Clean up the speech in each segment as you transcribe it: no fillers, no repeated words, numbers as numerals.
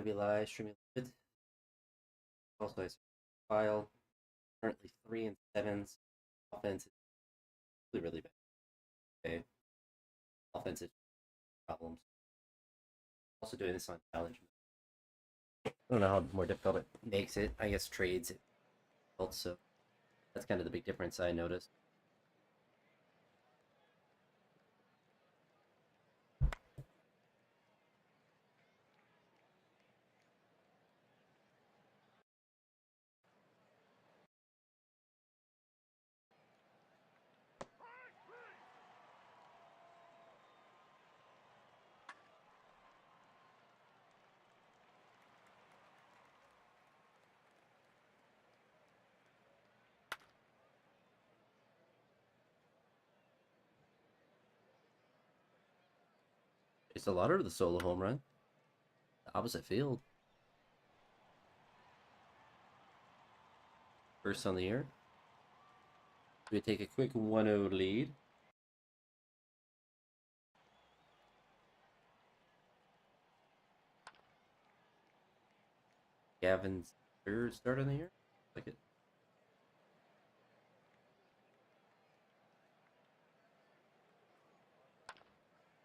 be live streaming with also I file currently 3-7s. Offense is really bad. Okay. Offensive problems. Also doing this on challenge. I don't know how more difficult it makes it. I guess trades it also. That's kind of the big difference I noticed. It's a lot of the solo home run. The opposite field. First on the year. We take a quick 1-0 lead. Gavin's third start of the year. Like it.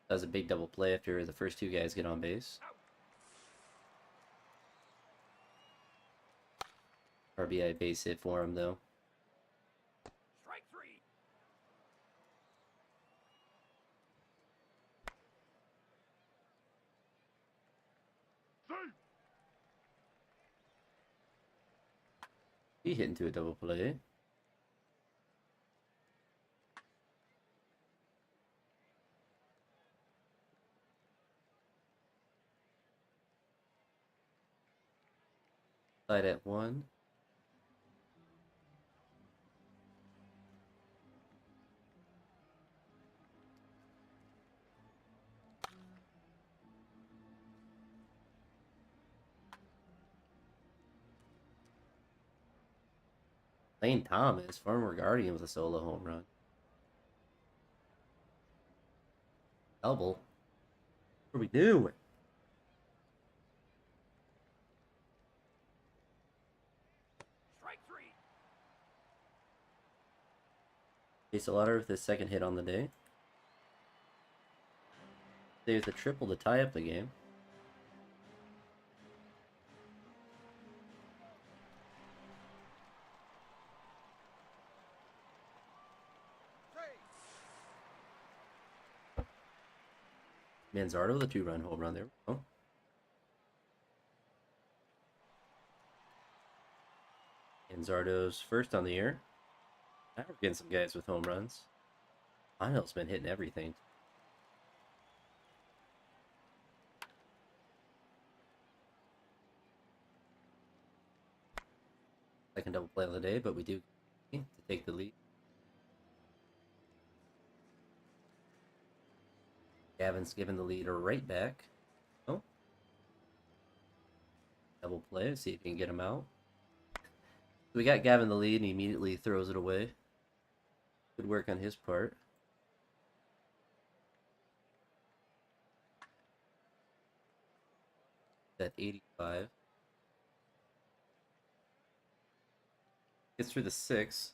Does a big double play after the first two guys get on base. RBI base hit for him though. Strike three. He hit into a double play. Tied at 1. Lane Thomas, former Guardian with a solo home run. Double. What are we doing? Strike three. Base a lotter with his second hit on the day. Saves a triple to tie up the game. Manzardo with a 2-run home run there. Oh. Manzardo's first on the year. Now we're getting some guys with home runs. Lionel's been hitting everything. Second double play of the day, but we do to take the lead. Gavin's giving the lead right back. Oh. Double play, see if he can get him out. So we got Gavin the lead and he immediately throws it away. Good work on his part. At 85. Gets through the 6.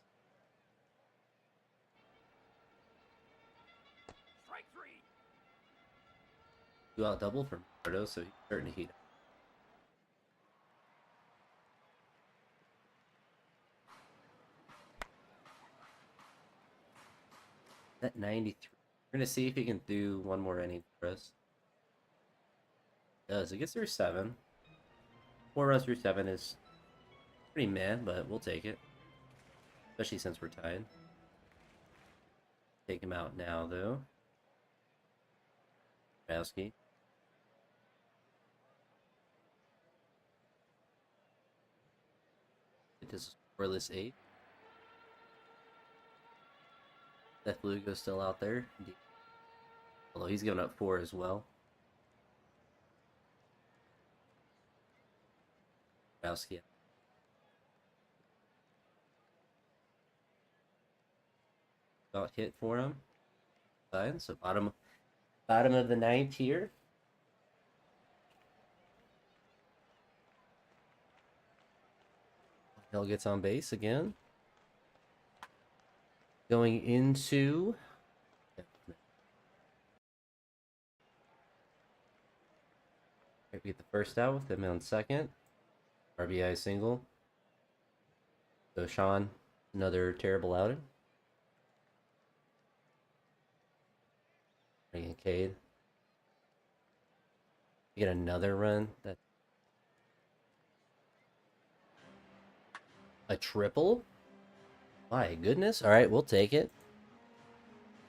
Strike three. 2-out double for Mardo, so he's starting to heat up. At 93. We're gonna see if he can do one more inning for us. Does it gets through 7. 4 runs through 7 is pretty mad, but we'll take it. Especially since we're tied. Take him out now though. Bowski. It is scoreless 8. That Lugo's still out there. Although he's giving up 4 as well. Bowski. About hit for him. Fine. So bottom of the 9th here. Bell gets on base again. Going into... We get the first out with him on second. RBI single. So Sean, another terrible outing. Bringing Cade. You get another run. That a triple? My goodness. All right, we'll take it.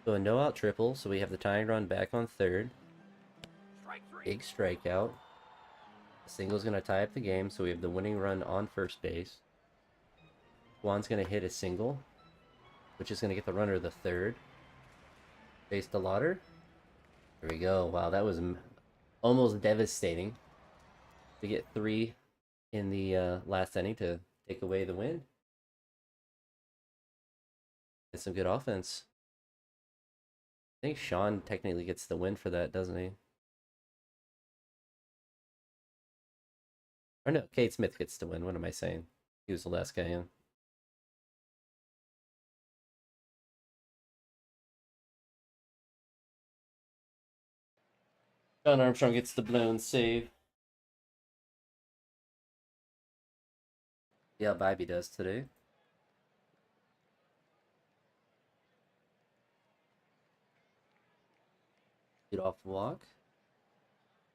So a no-out triple, so we have the tying run back on third. Strike 3. Big strikeout. The single's going to tie up the game, so we have the winning run on first base. Juan's going to hit a single, which is going to get the runner to the third. Base to Lauder. There we go. Wow, that was almost devastating. We get 3 in the last inning to take away the win. It's some good offense. I think Sean technically gets the win for that, doesn't he? Or no, Cade Smith gets the win. What am I saying? He was the last guy in. John Armstrong gets the blown save. Yeah, Bobby does today. Get off walk.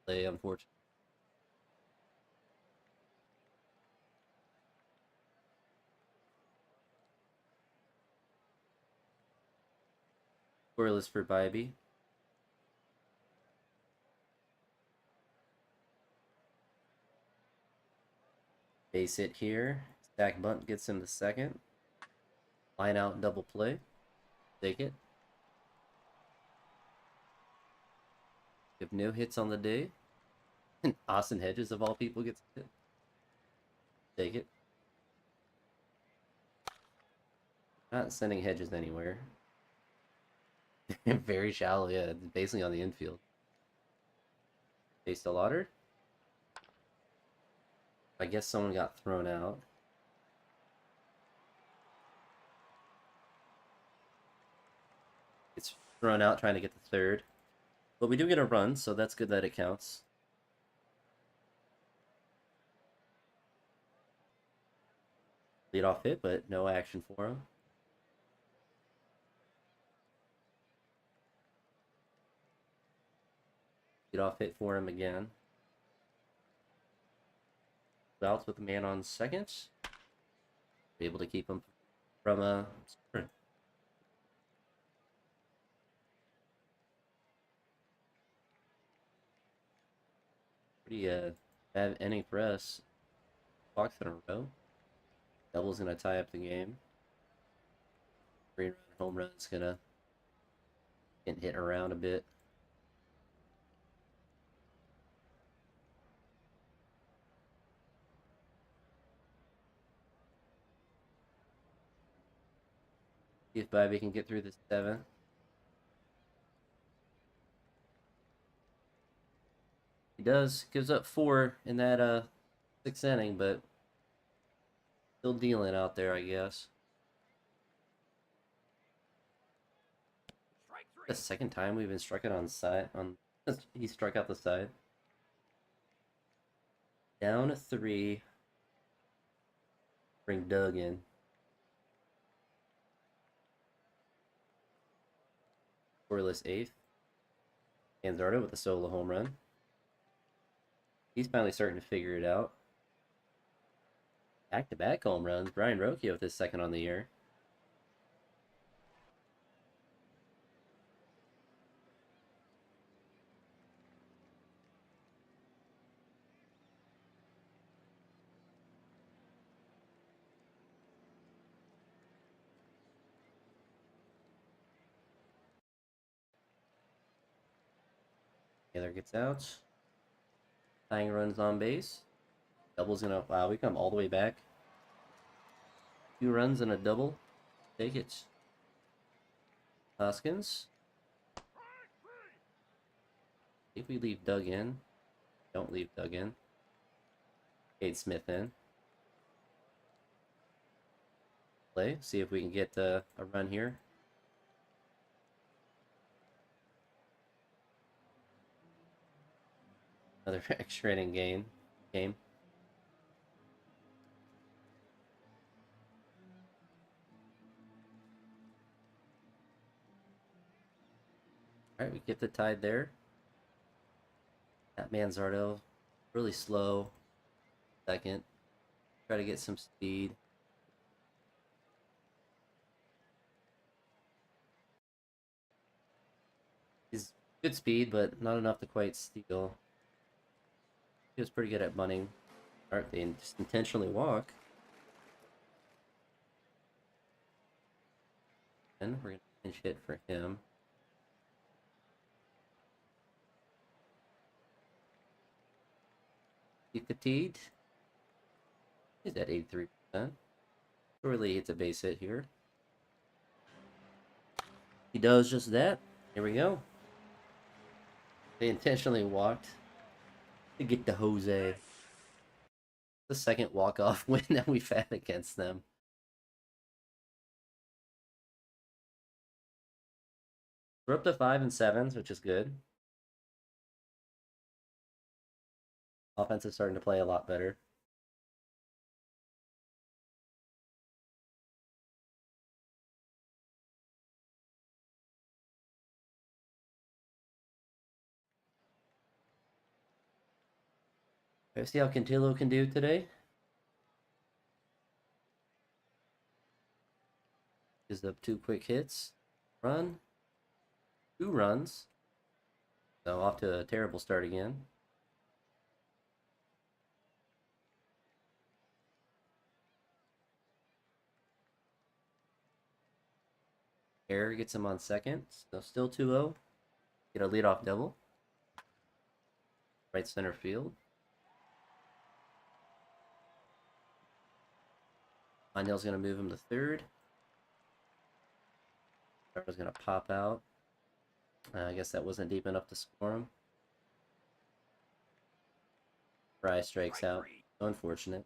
Play, unfortunate. Scoreless for Bybee. Base hit here. Stack bunt gets him the second. Line out double play. Take it. We have no hits on the day. And Austin Hedges, of all people, gets hit. Take it. Not sending Hedges anywhere. Very shallow, yeah. Basically on the infield. Base to Lauder. I guess someone got thrown out. It's thrown out trying to get the third. But we do get a run, so that's good that it counts. Lead off hit, but no action for him. Lead off hit for him again. Outs with a man on second. Be able to keep him from a sprint. Pretty bad inning for us. Walks in a row. Double's gonna tie up the game. 3-run home run's gonna get hit around a bit. See if Bobby can get through the 7th. He does. Gives up 4 in that 6th inning, but still dealing out there, I guess. Strike 3. The second time we've been struck out on side. He struck out the side. Down 3. Bring Doug in. Scoreless 8th. Anzardo with a solo home run. He's finally starting to figure it out. Back-to-back home runs. Brian Rocchio with his second on the year. Taylor gets out. Tying runs on base. Double's gonna... Wow, we come all the way back. 2 runs and a double. Take it. Hoskins. If we leave Doug in. Don't leave Doug in. Cade Smith in. play. See if we can get a run here. Another extra inning game. All right, we get the tide there. That Manzardo, really slow. Second. Try to get some speed. He's good speed, but not enough to quite steal. He was pretty good at bunting. Alright, they just intentionally walk. And we're going to pinch hit for him. He fatigued. He's at 83%. Surely hits a base hit here. He does just that. Here we go. They intentionally walked to get to Jose. The second walk-off win that we've had against them. We're up to 5 and 7s, which is good. Offense is starting to play a lot better. Let's see how Cantillo can do today. Gives up 2 quick hits. Run. 2 runs. So off to a terrible start again. Error gets him on second. So still 2-0. Get a leadoff double. Right center field. Mindell's going to move him to third. Starter's going to pop out. I guess that wasn't deep enough to score him. Fry strikes out. Unfortunate.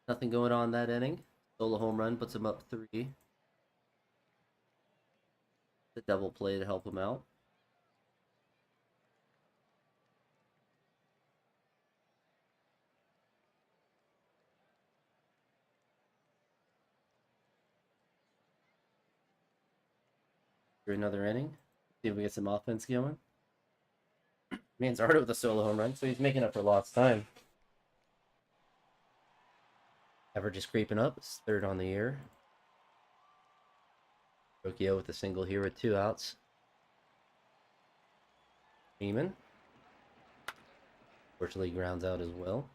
Nothing going on that inning. Solo home run puts him up 3. The double play to help him out. For another inning. See if we get some offense going. Manzardo with a solo home run, so he's making up for lost time. Average is creeping up. It's 3rd on the year. Rocchio with a single here with 2 outs. Freeman. Fortunately grounds out as well.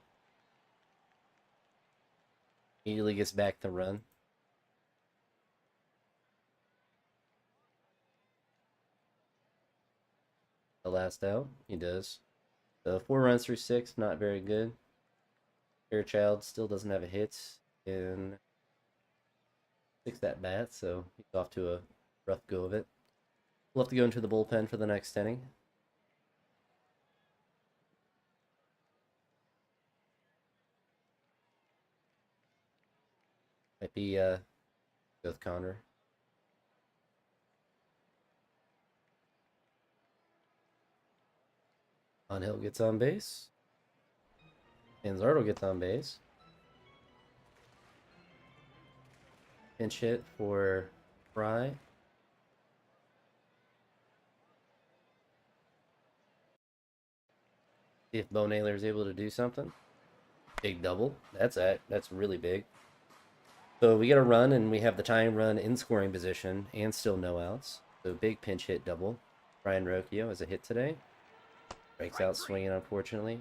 Immediately gets back to run. The last out, he does. So 4 runs through 6, not very good. Fairchild still doesn't have a hit in 6 at bats, so he's off to a rough go of it. We'll have to go into the bullpen for the next inning. Might be with Connor. Hill gets on base. Manzardo gets on base. Pinch hit for Fry. See if Bo Naylor is able to do something. Big double. That's really big. So we get a run, and we have the tying run in scoring position, and still no outs. So big pinch hit double. Brian Rocchio has a hit today. Breaks out swinging, unfortunately.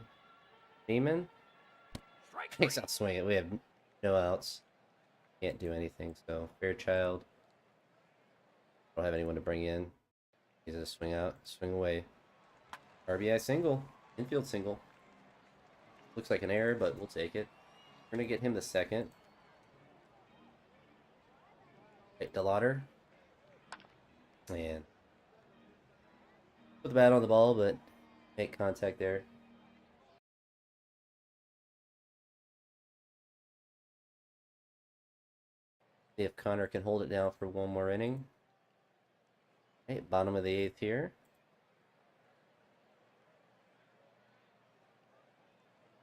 Demon. Breaks out swinging. We have no outs. Can't do anything, so Fairchild. Don't have anyone to bring in. He's gonna swing out, swing away. RBI single. Infield single. Looks like an error, but we'll take it. We're gonna get him the second. Right, DeLauder. And Put the bat on the ball, but make contact there. See if Connor can hold it down for one more inning. Okay, bottom of the eighth here.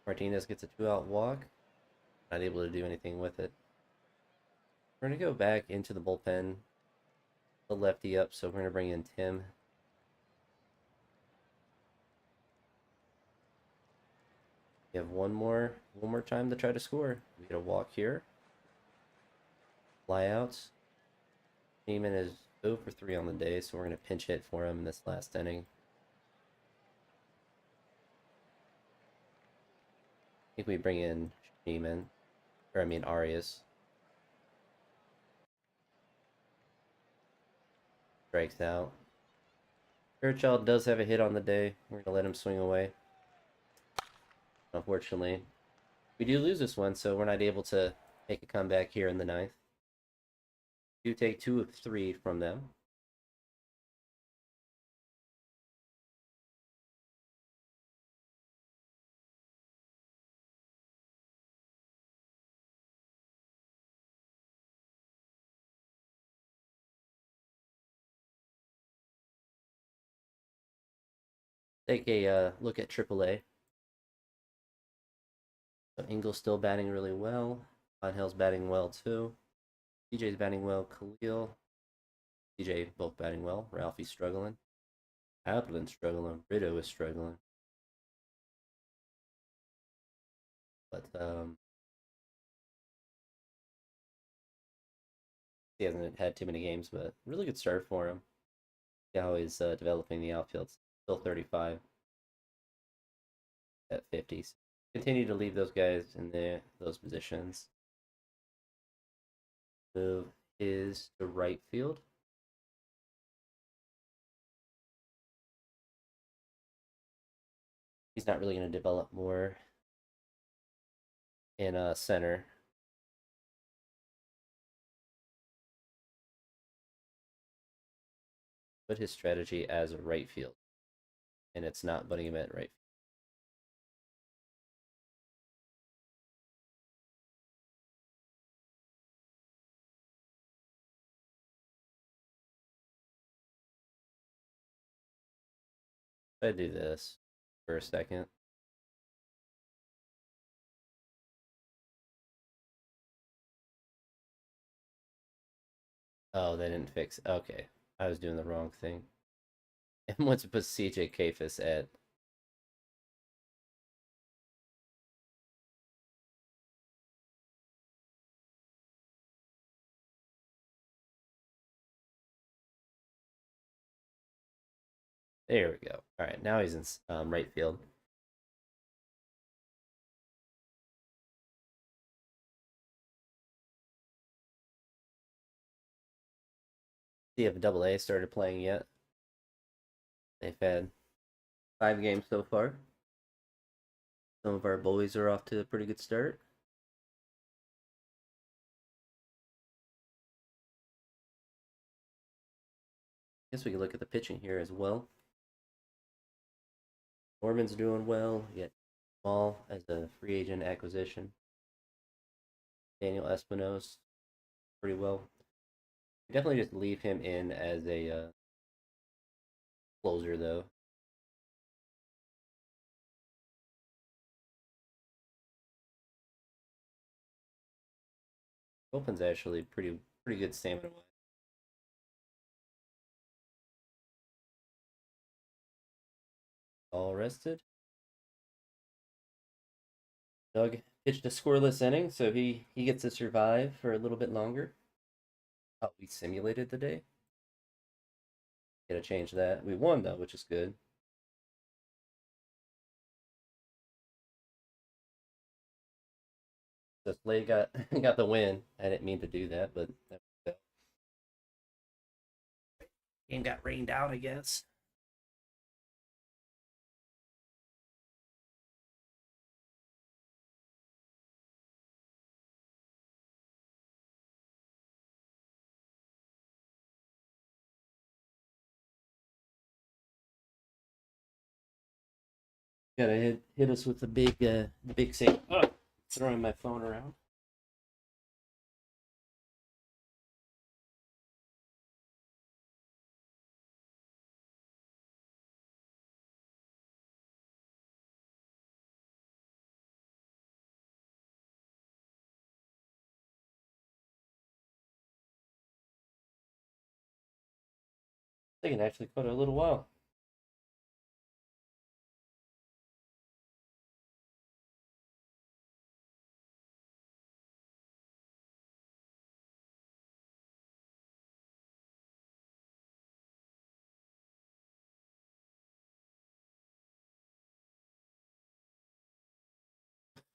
Martinez gets a 2-out walk. Not able to do anything with it. We're going to go back into the bullpen. The lefty up, so we're going to bring in Tim. We have one more time to try to score. We get a walk here. Flyouts. Freeman is 0 for 3 on the day, so we're going to pinch hit for him in this last inning. I think we bring in Freeman, or I mean Arias. Strikes out. Fairchild does have a hit on the day. We're going to let him swing away. Unfortunately, we do lose this one, so we're not able to make a comeback here in the ninth. We do take 2 of 3 from them. Take a look at AAA. So Engel's still batting really well. Hill's batting well too. TJ's batting well. Khalil, TJ both batting well. Ralphie's struggling. Applin's struggling. Brito is struggling. But he hasn't had too many games, but really good start for him. See how he's developing the outfield. Still 35 at 50s. Continue to leave those guys in those positions. Move is to right field. He's not really going to develop more in center. Put his strategy as a right field, and it's not putting him at right. I do this for a second. Oh, they didn't fix it. Okay, I was doing the wrong thing. And once it puts CJ Kafis at there we go. All right, now he's in right field. See if Double A started playing yet. They've had 5 games so far. Some of our boys are off to a pretty good start. Guess we can look at the pitching here as well. Norman's doing well. You get Small as a free agent acquisition. Daniel Espinosa pretty well. Definitely just leave him in as a closer though. Bullpen's actually pretty good stamina wise. All rested. Doug pitched a scoreless inning, so he gets to survive for a little bit longer. Oh, we simulated the day. Gotta change that. We won though, which is good. The Slay got got the win. I didn't mean to do that, but that game got rained out, I guess. Gotta hit us with the big save. Oh, throwing my phone around. They can actually quite a little while.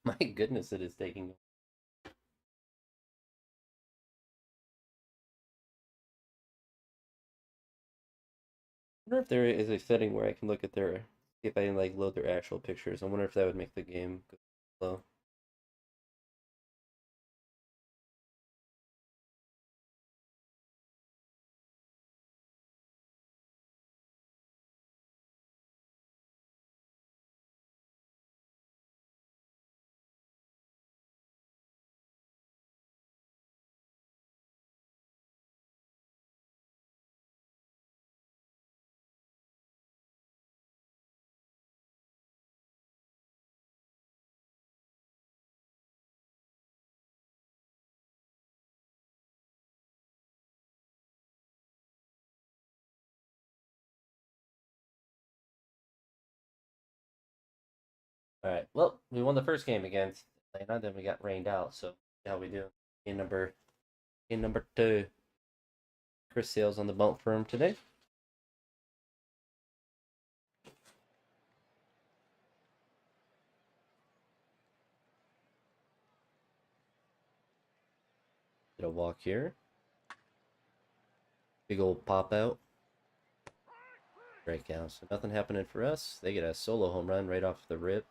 My goodness, it is taking. I wonder if there is a setting where I can look at their, if I can like load their actual pictures. I wonder if that would make the game go slow. All right. Well, we won the first game against Atlanta, then we got rained out. So how we do? Game number two. Chris Sale's on the bump for him today. Get a walk here. Big old pop out. Strikeout. So nothing happening for us. They get a solo home run right off the rip.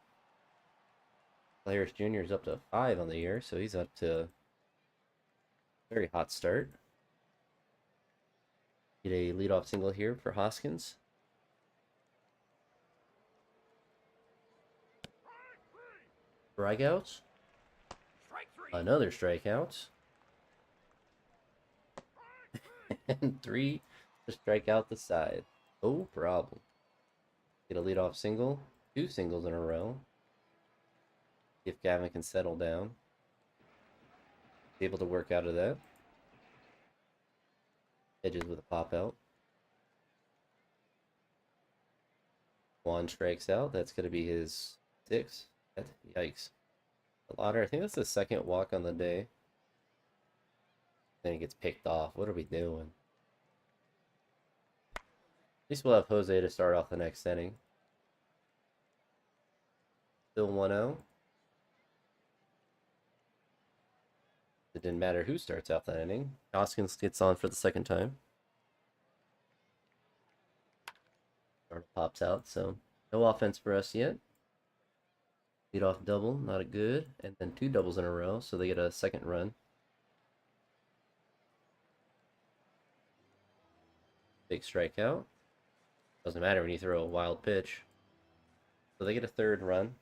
Harris Jr. is up to 5 on the year, so he's up to a very hot start. Get a leadoff single here for Hoskins. Strikeouts. Another strikeout. And 3 to strike out the side. No problem. Get a leadoff single. 2 singles in a row. If Gavin can settle down. Able to work out of that. Edges with a pop out. Juan strikes out. That's going to be his 6th. Yikes. A lotter. I think that's the second walk on the day. Then he gets picked off. What are we doing? At least we'll have Jose to start off the next inning. Still 1-0. It didn't matter who starts out that inning. Hoskins gets on for the second time. Starter pops out, so no offense for us yet. Lead off double, not a good. And then 2 doubles in a row, so they get a second run. Big strikeout. Doesn't matter when you throw a wild pitch. So they get a third run.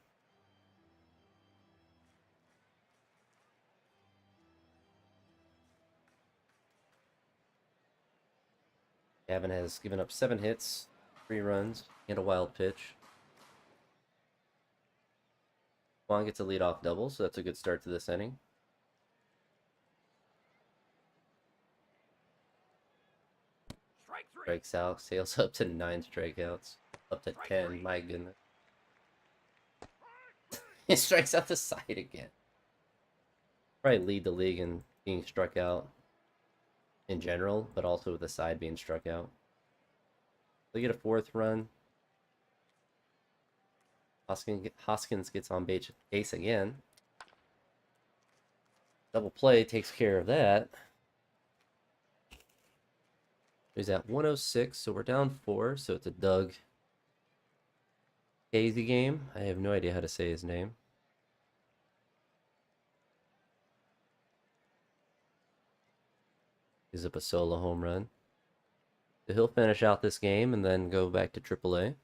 Gavin has given up 7 hits, 3 runs, and a wild pitch. Juan gets a leadoff double, so that's a good start to this inning. Strikes out, Sales up to 9 strikeouts. Up to 10, my goodness. He strikes out the side again. Probably lead the league in being struck out in general, but also with the side being struck out. They get a 4th run. Hoskins gets on base again. Double play takes care of that. He's at 106, so we're down 4, so it's a Doug Casey game. I have no idea how to say his name. Gives up a solo home run. So he'll finish out this game and then go back to AAA.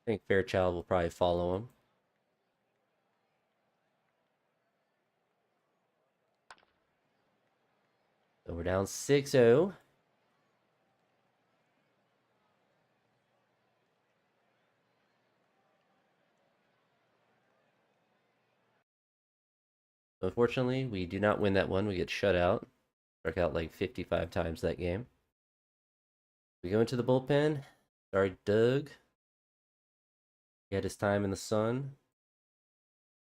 think Fairchild will probably follow him. So we're down 6-0. Unfortunately, we do not win that one. We get shut out. Struck out like 55 times that game. We go into the bullpen. Sorry, Doug. He had his time in the sun.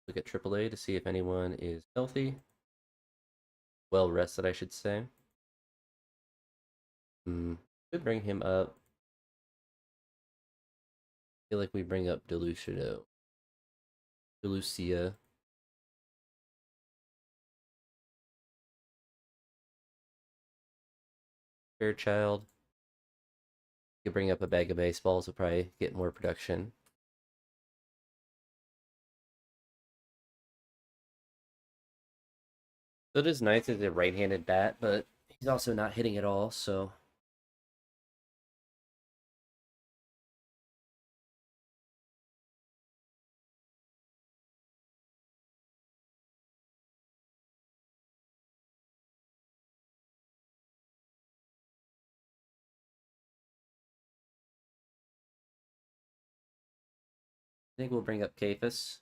Look at AAA to see if anyone is healthy. Well rested, I should say. Could bring him up. I feel like we bring up Delucia. Fairchild. Could bring up a bag of baseballs. Will probably get more production. So it is nice as a right-handed bat, but he's also not hitting at all, so I think we'll bring up Kafis.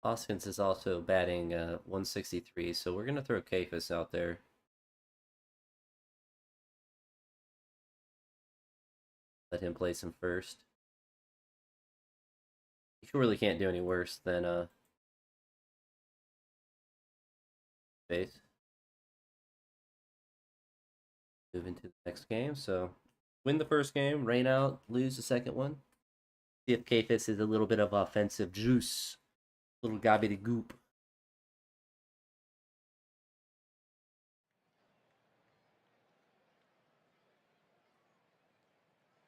Hoskins is also batting 163, so we're going to throw Kafis out there. Let him play some first. He surely can't do any worse than base. Move into the next game, so win the first game, rain out, lose the second one. See if Kafis is a little bit of offensive juice. Little gobbledygook.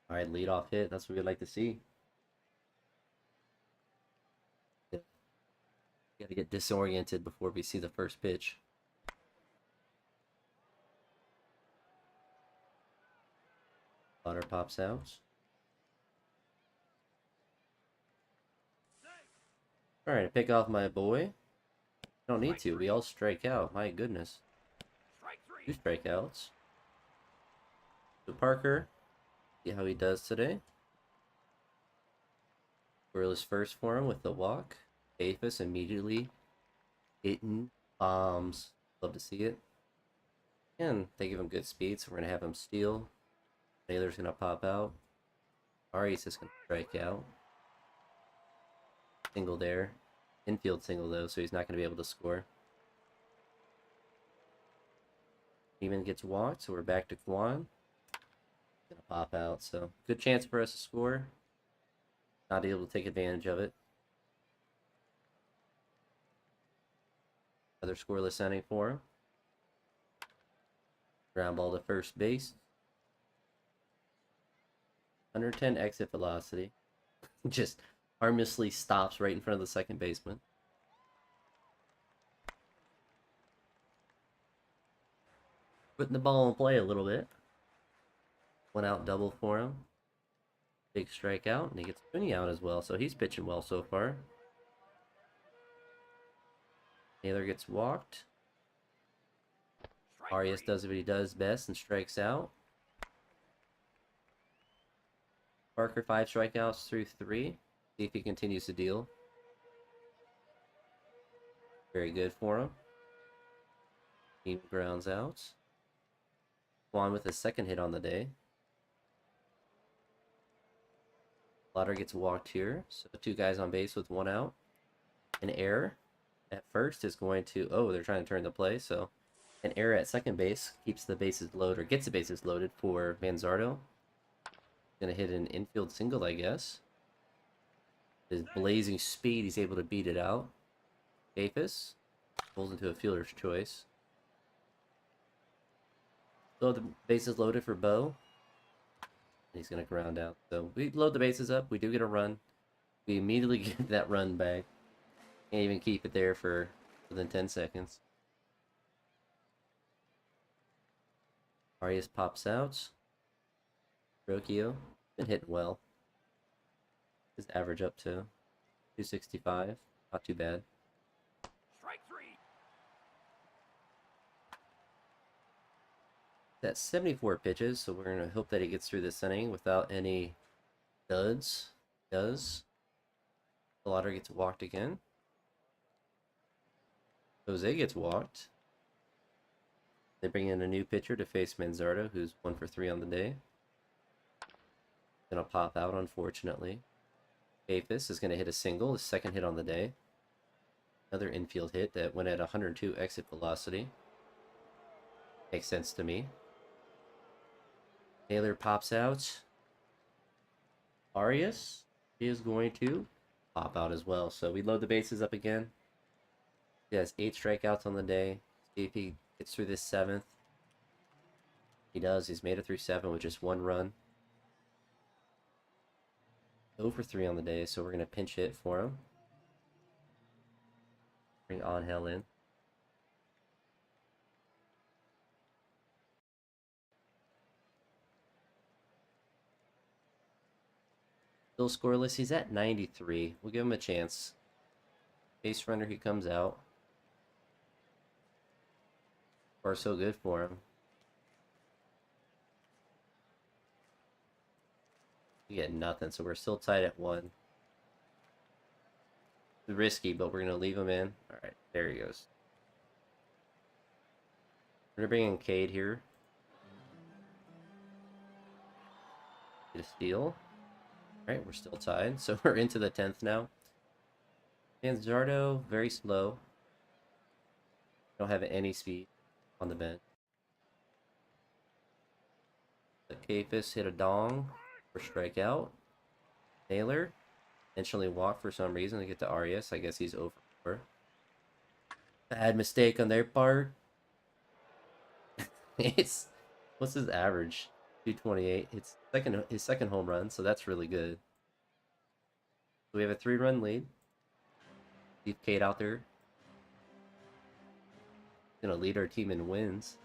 All right, lead off hit. That's what we'd like to see. Got to get disoriented before we see the first pitch. Butter pops out. All right, pick off my boy. Don't need to. We all strike out. My goodness. Strike 3. 2 strikeouts. So Parker, see how he does today. Scoreless first for him with the walk. Kafis immediately hitting bombs. Love to see it. And they give him good speed, so we're going to have him steal. Naylor's going to pop out. Arias is going to strike out. Single there. Infield single, though, so he's not going to be able to score. Demon gets walked, so we're back to Kwan. Going to pop out, so good chance for us to score. Not able to take advantage of it. Another scoreless inning for him. Ground ball to first base. 110 exit velocity. Just harmlessly stops right in front of the second baseman. Putting the ball in play a little bit. 1 out double for him. Big strikeout, and he gets Cooney out as well, so he's pitching well so far. Naylor gets walked. Arias does what he does best and strikes out. Parker 5 strikeouts through 3. See if he continues to deal. Very good for him. Team grounds out. Kwan with his second hit on the day. Lauder gets walked here, so 2 guys on base with 1 out. An error at first is going to... Oh, they're trying to turn the play, so... An error at second base keeps the bases loaded, or gets the bases loaded for Manzardo. Gonna hit an infield single, I guess. His blazing speed, he's able to beat it out. Kafis pulls into a fielder's choice. So the bases loaded for Bo. He's going to ground out. So we load the bases up. We do get a run. We immediately get that run back. Can't even keep it there for within 10 seconds. Arias pops out. Rokio been hitting well. His average up to 265. Not too bad. Strike 3. That's 74 pitches, so we're going to hope that he gets through this inning without any duds. Does. The lottery gets walked again. Jose gets walked. They bring in a new pitcher to face Manzardo, who's 1 for 3 on the day. Gonna pop out, unfortunately. Apis is gonna hit a single, his second hit on the day. Another infield hit that went at 102 exit velocity. Makes sense to me. Taylor pops out. Arias is going to pop out as well. So we load the bases up again. He has 8 strikeouts on the day. See if he gets through this 7th. He does. He's made it through 7 with just 1 run. 0 for 3 on the day, so we're going to pinch hit for him. Bring Angel in. Still scoreless. He's at 93. We'll give him a chance. Base runner, he comes out. Far so good for him. We get nothing, so we're still tied at 1. Risky, but we're going to leave him in. Alright, there he goes. We're going to bring in Cade here. Get a steal. Alright, we're still tied, so we're into the 10th now. Manzardo, very slow. Don't have any speed on the bench. The Capus hit a dong for strikeout. Taylor intentionally walked for some reason to get to Arias. I guess he's over. Bad mistake on their part. It's what's his average? 228. It's his second home run, so that's really good. So we have a 3-run lead. Leave Cade out there. Gonna lead our team in wins.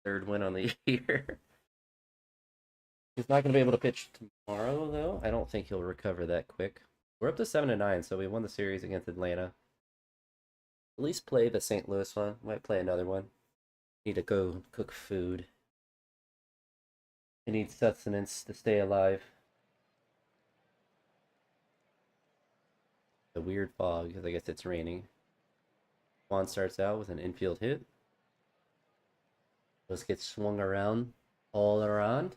3rd win on the year. He's not gonna be able to pitch tomorrow, though. I don't think he'll recover that quick. We're up to 7-9, so we won the series against Atlanta. At least play the St. Louis one. Might play another one. Need to go cook food. I need sustenance to stay alive. A weird fog, because I guess it's raining. Juan starts out with an infield hit. Let's get swung around, all around.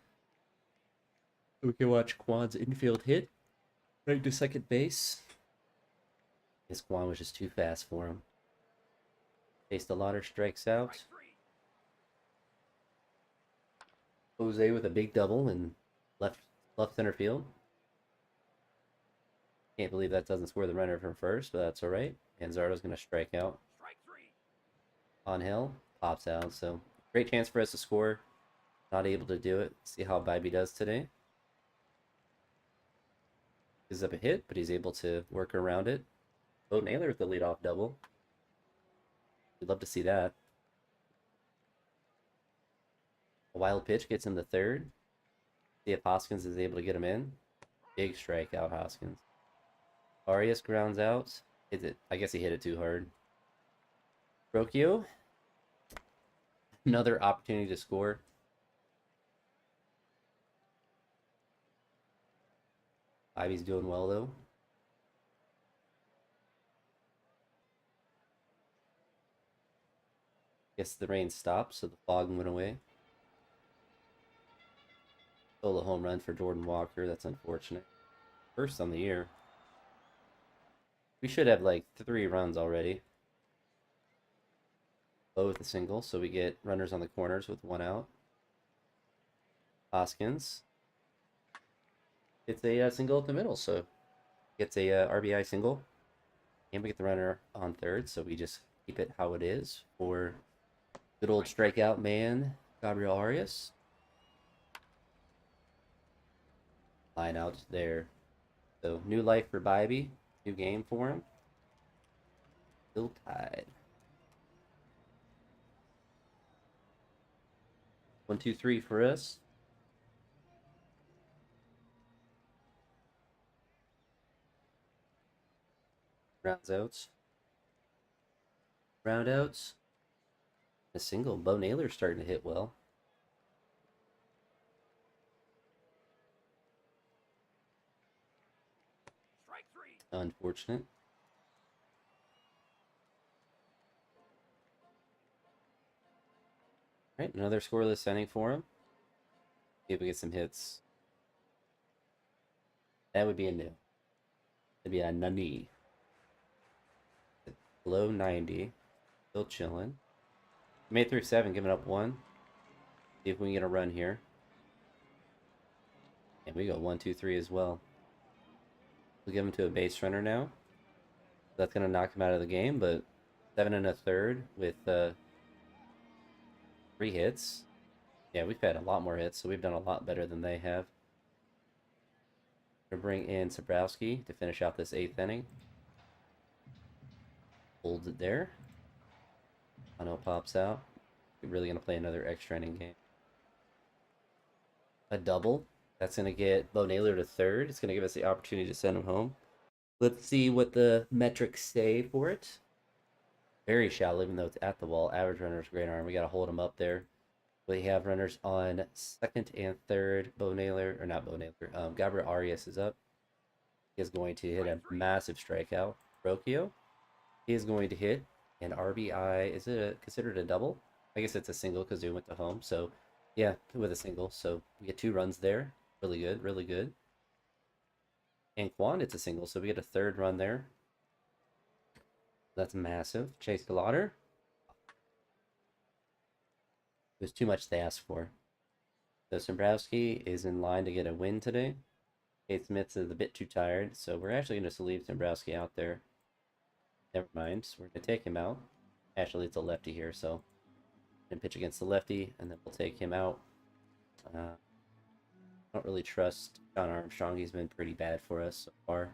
We can watch Quan's infield hit. Right to second base. His Quan was just too fast for him. Faced a lot of strikes out. Jose with a big double in left center field. Can't believe that doesn't score the runner from first, but that's alright. Manzardo's going to strike out. Angel pops out, so great chance for us to score. Not able to do it. See how Bibby does today. Gives up a hit, but he's able to work around it. Bo Naylor with the leadoff double. We'd love to see that. A wild pitch gets him the 3rd. See if Hoskins is able to get him in. Big strikeout, Hoskins. Arias grounds out. Hits it. I guess he hit it too hard. Rokio. Another opportunity to score. Ivy's doing well, though. Guess the rain stopped, so the fog went away. Solo home run for Jordan Walker. That's unfortunate. First on the year. We should have like 3 runs already. Both a single, so we get runners on the corners with 1 out. Hoskins gets a single at the middle, so gets a RBI single. And we get the runner on 3rd, so we just keep it how it is for good old strikeout man, Gabriel Arias. line out there. So new life for Bybee. New game for him. Still tied. 1, 2, 3 for us. Rounds outs. Round outs. A single. Bo Naylor's starting to hit well. Strike 3. Unfortunate. All right, another scoreless inning for him. See if we get some hits. That would be a new. That'd be a nani. Below 90. Still chilling. Made through 7, giving up 1. See if we can get a run here. And we go 1, 2, 3 as well. We'll give him to a base runner now. That's going to knock him out of the game, but 7 1/3 with 3 hits. Yeah, we've had a lot more hits, so we've done a lot better than they have. Gonna bring in Sabrowski to finish out this 8th inning. Holds it there. Kano pops out. We're really gonna play another extra inning game. A double. That's gonna get Bo Naylor to 3rd. It's gonna give us the opportunity to send him home. Let's see what the metrics say for it. Very shallow, even though it's at the wall. Average runner's great arm. We gotta hold him up there. We have runners on 2nd and 3rd. Bo Naylor, or not Bo Naylor. Gabriel Arias is up. He is going to hit a massive strikeout. Rocchio. He is going to hit an RBI. Is it considered a double? I guess it's a single because we went to home. So, yeah, with a single. So we get 2 runs there. Really good, really good. And Quan, it's a single, so we get a 3rd run there. That's massive. Chase Galauder. It was too much to ask for. So Dombrowski is in line to get a win today. Kate Smith is a bit too tired, so we're actually going to leave Dombrowski out there. Never mind. So we're going to take him out. Actually, it's a lefty here, so we're going to pitch against the lefty, and then we'll take him out. I don't really trust John Armstrong. He's been pretty bad for us so far.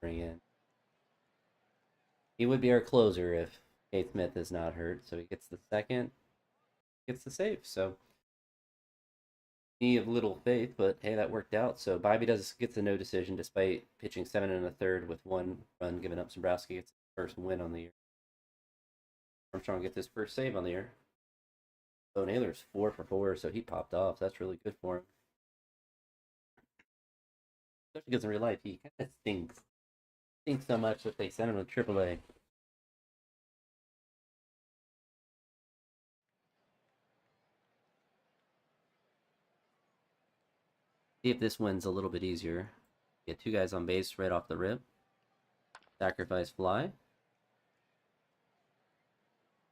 Bring in. He would be our closer if Kate Smith is not hurt, so he gets the 2nd, gets the save. So me of little faith, but hey, that worked out. So Bybee gets a no decision despite pitching 7 1/3 with 1 run given up. Dombrowski gets his first win on the year. Armstrong gets his first save on the year. Bo Naylor's 4 for 4, so he popped off. That's really good for him. Especially because in real life, he kind of stinks. Stinks so much that they sent him to AAA. See if this one's a little bit easier. Get 2 guys on base right off the rip. Sacrifice fly.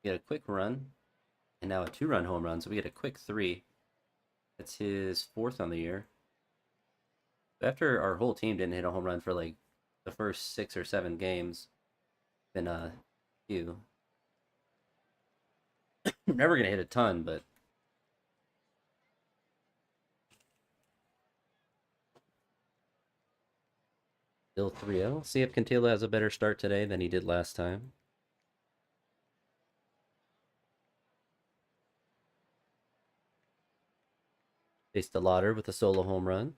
Get a quick run. And now a 2-run home run, so we get a quick 3. That's his 4th on the year. After our whole team didn't hit a home run for like the first 6 or 7 games, then few. We're never gonna hit a ton, but still 3-0. See if Cantilla has a better start today than he did last time. Chase DeLauder with a solo home run.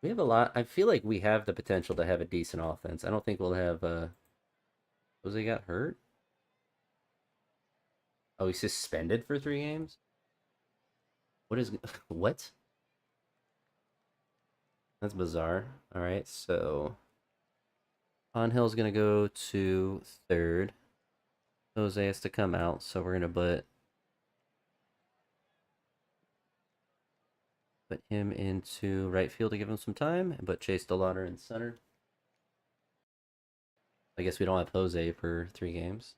We have a lot. I feel like we have the potential to have a decent offense. I don't think we'll have. Jose got hurt. Oh, he's suspended for 3 games. What is what? That's bizarre. All right, so Onhill's gonna go to 3rd. Jose has to come out, so we're gonna put him into right field to give him some time, and put Chase DeLauder in center. I guess we don't have Jose for 3 games.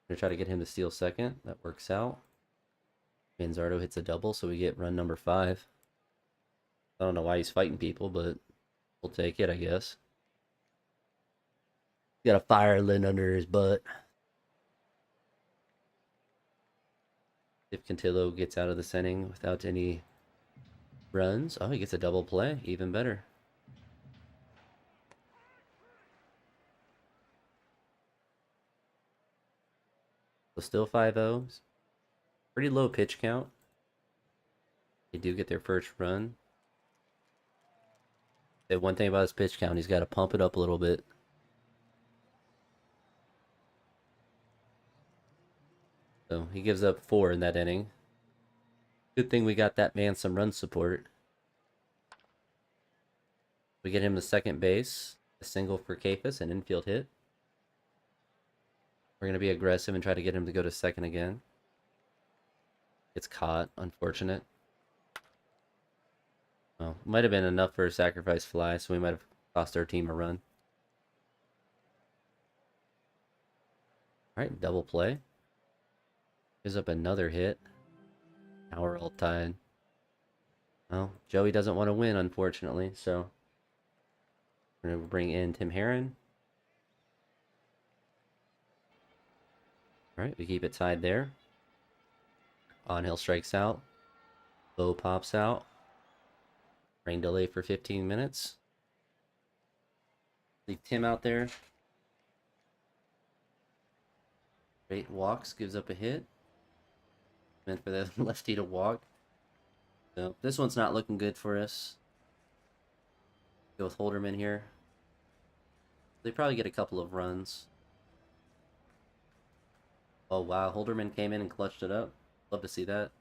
Gonna try to get him to steal 2nd. That works out. Manzardo hits a double, so we get run number 5. I don't know why he's fighting people, but we'll take it, I guess. Got a fire lit under his butt. If Cantillo gets out of this inning without any runs. Oh, he gets a double play. Even better. So still 5-0. Pretty low pitch count. They do get their first run. The one thing about his pitch count, he's got to pump it up a little bit. So he gives up 4 in that inning. Good thing we got that man some run support. We get him to second base. A single for Kafis, an infield hit. We're going to be aggressive and try to get him to go to second again. It's caught. Unfortunate. Well, might have been enough for a sacrifice fly, so we might have cost our team a run. Alright, double play. Gives up another hit. Now we're all tied. Well, Joey doesn't want to win, unfortunately, so we're going to bring in Tim Herron. Alright, we keep it tied there. On-hill strikes out. Bo pops out. Rain delay for 15 minutes. Leave Tim out there. Great walks, gives up a hit. Meant for the lefty to walk. So this one's not looking good for us. Go with Holderman here. They probably get a couple of runs. Oh wow, Holderman came in and clutched it up. Love to see that.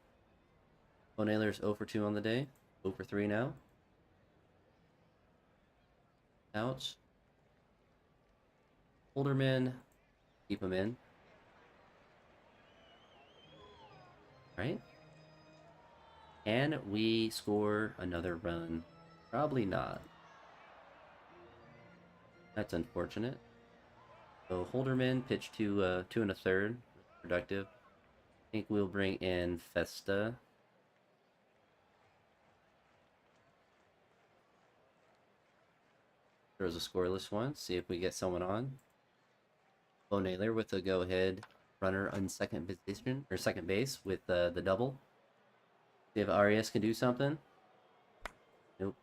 Bo Naylor's 0 for 2 on the day. 0 for 3 now. Ouch. Holderman, keep him in. Right? Can we score another run? Probably not. That's unfortunate. So Holderman pitched to 2 1/3. Productive. I think we'll bring in Festa. Throws a scoreless one. See if we get someone on. Bo Naylor with a go-ahead runner on second position or second base with the double. See if Arias can do something. Nope.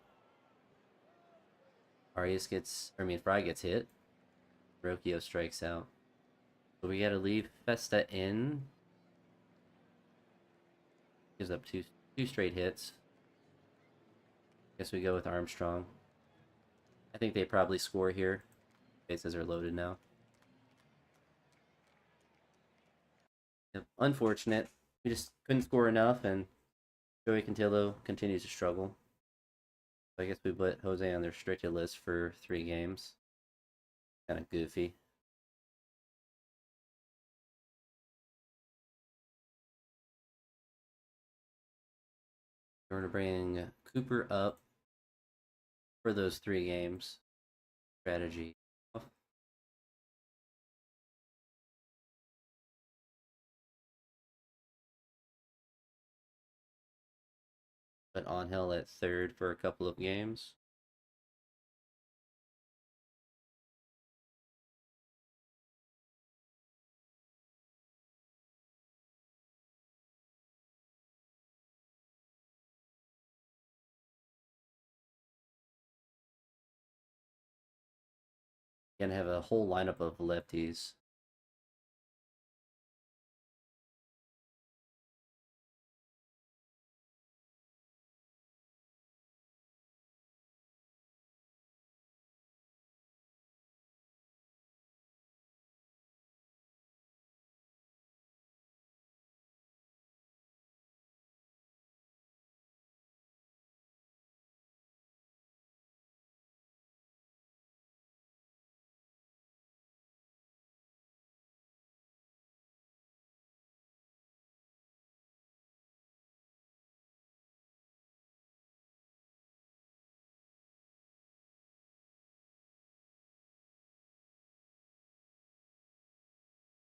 Fry gets hit. Rocchio strikes out. So we gotta leave Festa in. Gives up two straight hits. Guess we go with Armstrong. I think they probably score here. Bases are loaded now. Yep. Unfortunate. We just couldn't score enough, and Joey Cantillo continues to struggle. So I guess we put Jose on the restricted list for 3 games. Kind of goofy. We're going to bring Cooper up for those 3 games. Strategy. Put Angel at third for a couple of games. Gonna have a whole lineup of lefties.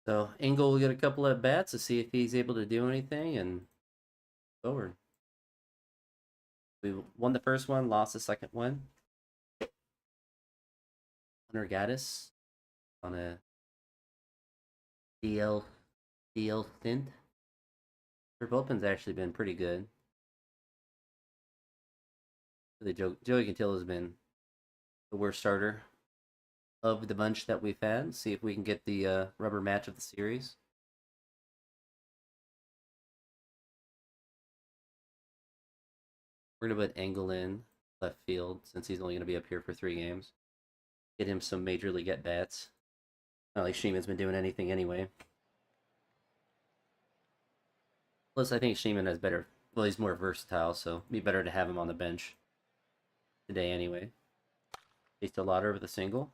So Engel will get a couple of bats to see if he's able to do anything and forward. We won the first one, lost the second one. Hunter Gaddis on a DL stint Her bullpen's actually been pretty good. Joey Cantillo has been the worst starter of the bunch that we've had. See if we can get the rubber match of the series. We're gonna put Engel in left field since he's only gonna be up here for 3 games. Get him some major league at bats. Not like Sheeman's been doing anything anyway. Plus, I think Sheeman has better. Well, he's more versatile, so it'd be better to have him on the bench today anyway. Chase Lauder with a single.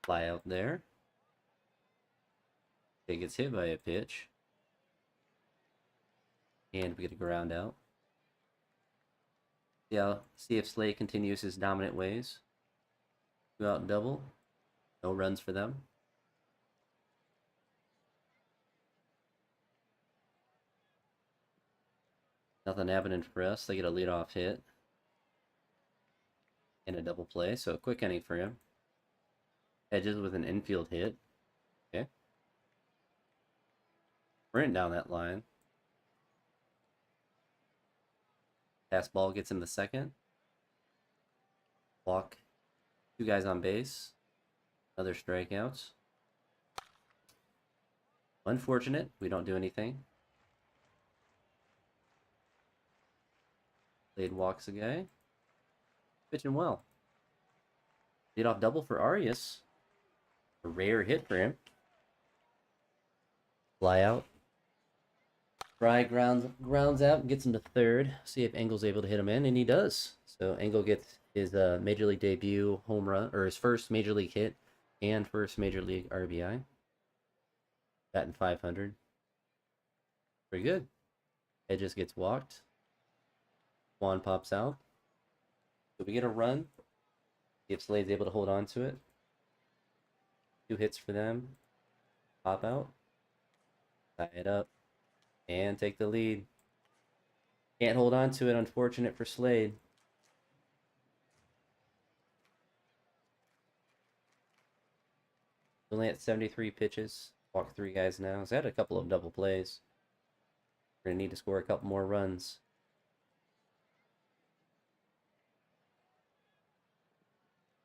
Fly out there. He gets hit by a pitch. And we get a ground out. Yeah, see if Slade continues his dominant ways. Go out and double. No runs for them. Nothing happening for us. They get a leadoff hit. And a double play, so a quick inning for him. Edges with an infield hit. Okay. Sprint down that line. Pass ball gets him the second. Walk. 2 guys on base. Another strikeouts. Unfortunate. We don't do anything. Slade walks a guy. Pitching well. Leadoff double for Arias. A rare hit for him. Fly out. Fry grounds out and gets him to third. See if Engel's able to hit him in, and he does. So Engel gets his major league debut home run, or his first major league hit, and first major league RBI. Batting .500. Pretty good. Edges gets walked. Juan pops out. So we get a run. See if Slade's able to hold on to it. 2 hits for them. Pop out. Tie it up. And take the lead. Can't hold on to it. Unfortunate for Slade. Only at 73 pitches. Walked 3 guys now. He's had a couple of double plays. We're going to need to score a couple more runs.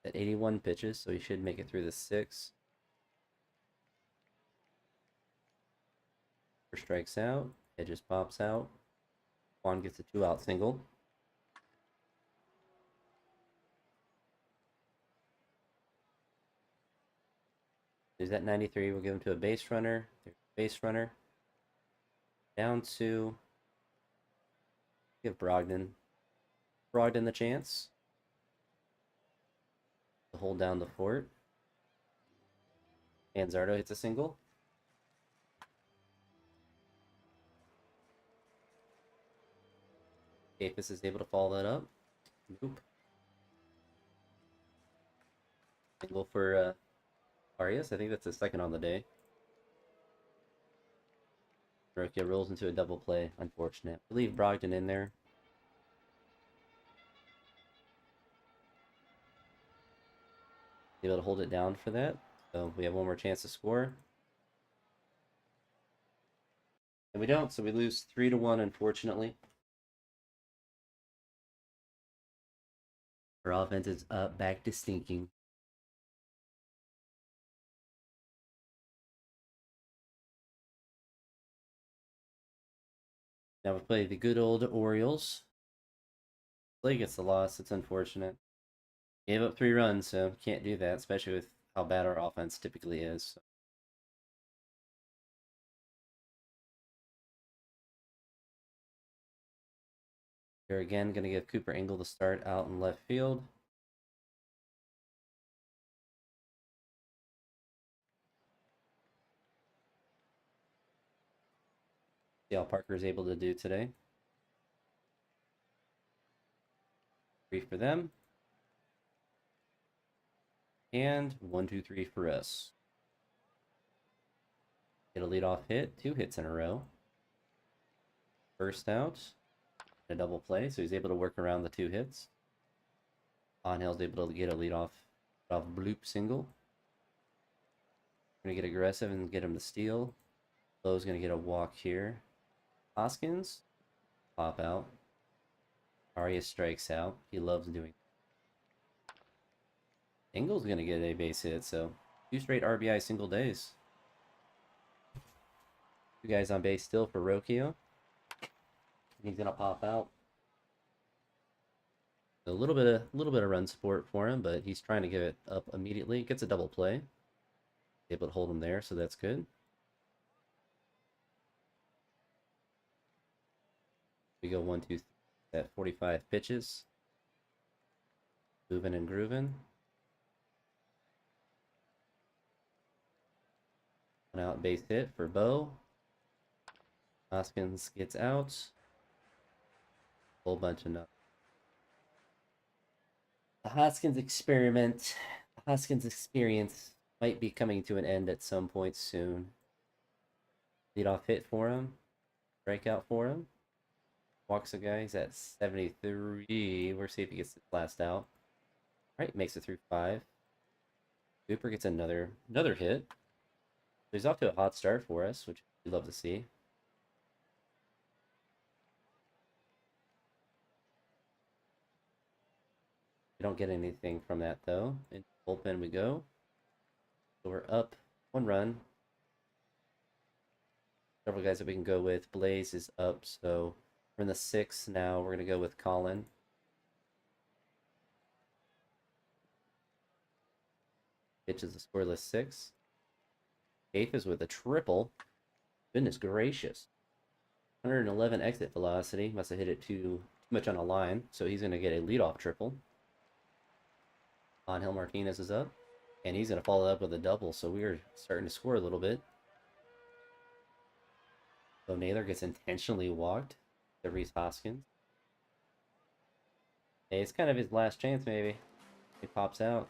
At 81 pitches, so he should make it through the 6. Strikes out. Edges pops out. Juan gets a 2-out single. He's at 93. We'll give him to a base runner. There's a base runner. Down to. Give Brogdon the chance to hold down the fort. And Zardo hits a single. Capus is able to follow that up. Nope. Single for Arias. I think that's the second on the day. Rokia rolls into a double play. Unfortunate. We leave Brogdon in there. Able to hold it down for that. So we have one more chance to score. And we don't, so we lose 3-1, unfortunately. Our offense is back to stinking. Now we play the good old Orioles. Slade gets the loss. It's unfortunate. Gave up 3 runs, so can't do that, especially with how bad our offense typically is. So. Here again, going to give Cooper Engel the start out in left field. See how Parker is able to do today. 3 for them. And 1, 2, 3 for us. Get a leadoff hit. 2 hits in a row. First out. A double play, so he's able to work around the 2 hits. Angel's able to get a leadoff bloop single. Gonna get aggressive and get him to steal. Lowe's going to get a walk here. Hoskins, pop out. Arias strikes out. He loves doing. Engel's going to get a base hit, so 2 straight RBI single days. 2 guys on base still for Rocchio. He's going to pop out. A little bit of run support for him, but he's trying to give it up immediately. Gets a double play. Able to hold him there, so that's good. We go 1, 2, 3 at 45 pitches. Moving and grooving. One out base hit for Bo. Hoskins gets out. Whole bunch of nothing. The Hoskins experiment, the Hoskins experience might be coming to an end at some point soon. Leadoff hit for him. Strikeout for him. Walks a guy. He's at 73. We'll see if he gets this last out. Alright, makes it through 5. Cooper gets another hit. He's off to a hot start for us, which we love to see. We don't get anything from that though. Into bullpen we go. So we're up 1 run. Several guys that we can go with. Blaze is up, so we're in the 6th now. We're gonna go with Colin. Pitches a scoreless 6. 8th is with a triple. Goodness gracious. 111 exit velocity. Must have hit it too much on a line, so he's gonna get a leadoff triple. Angel Martinez is up, and he's going to follow up with a double, so we're starting to score a little bit. So Naylor gets intentionally walked to Rhys Hoskins. Hey, it's kind of his last chance, maybe. He pops out.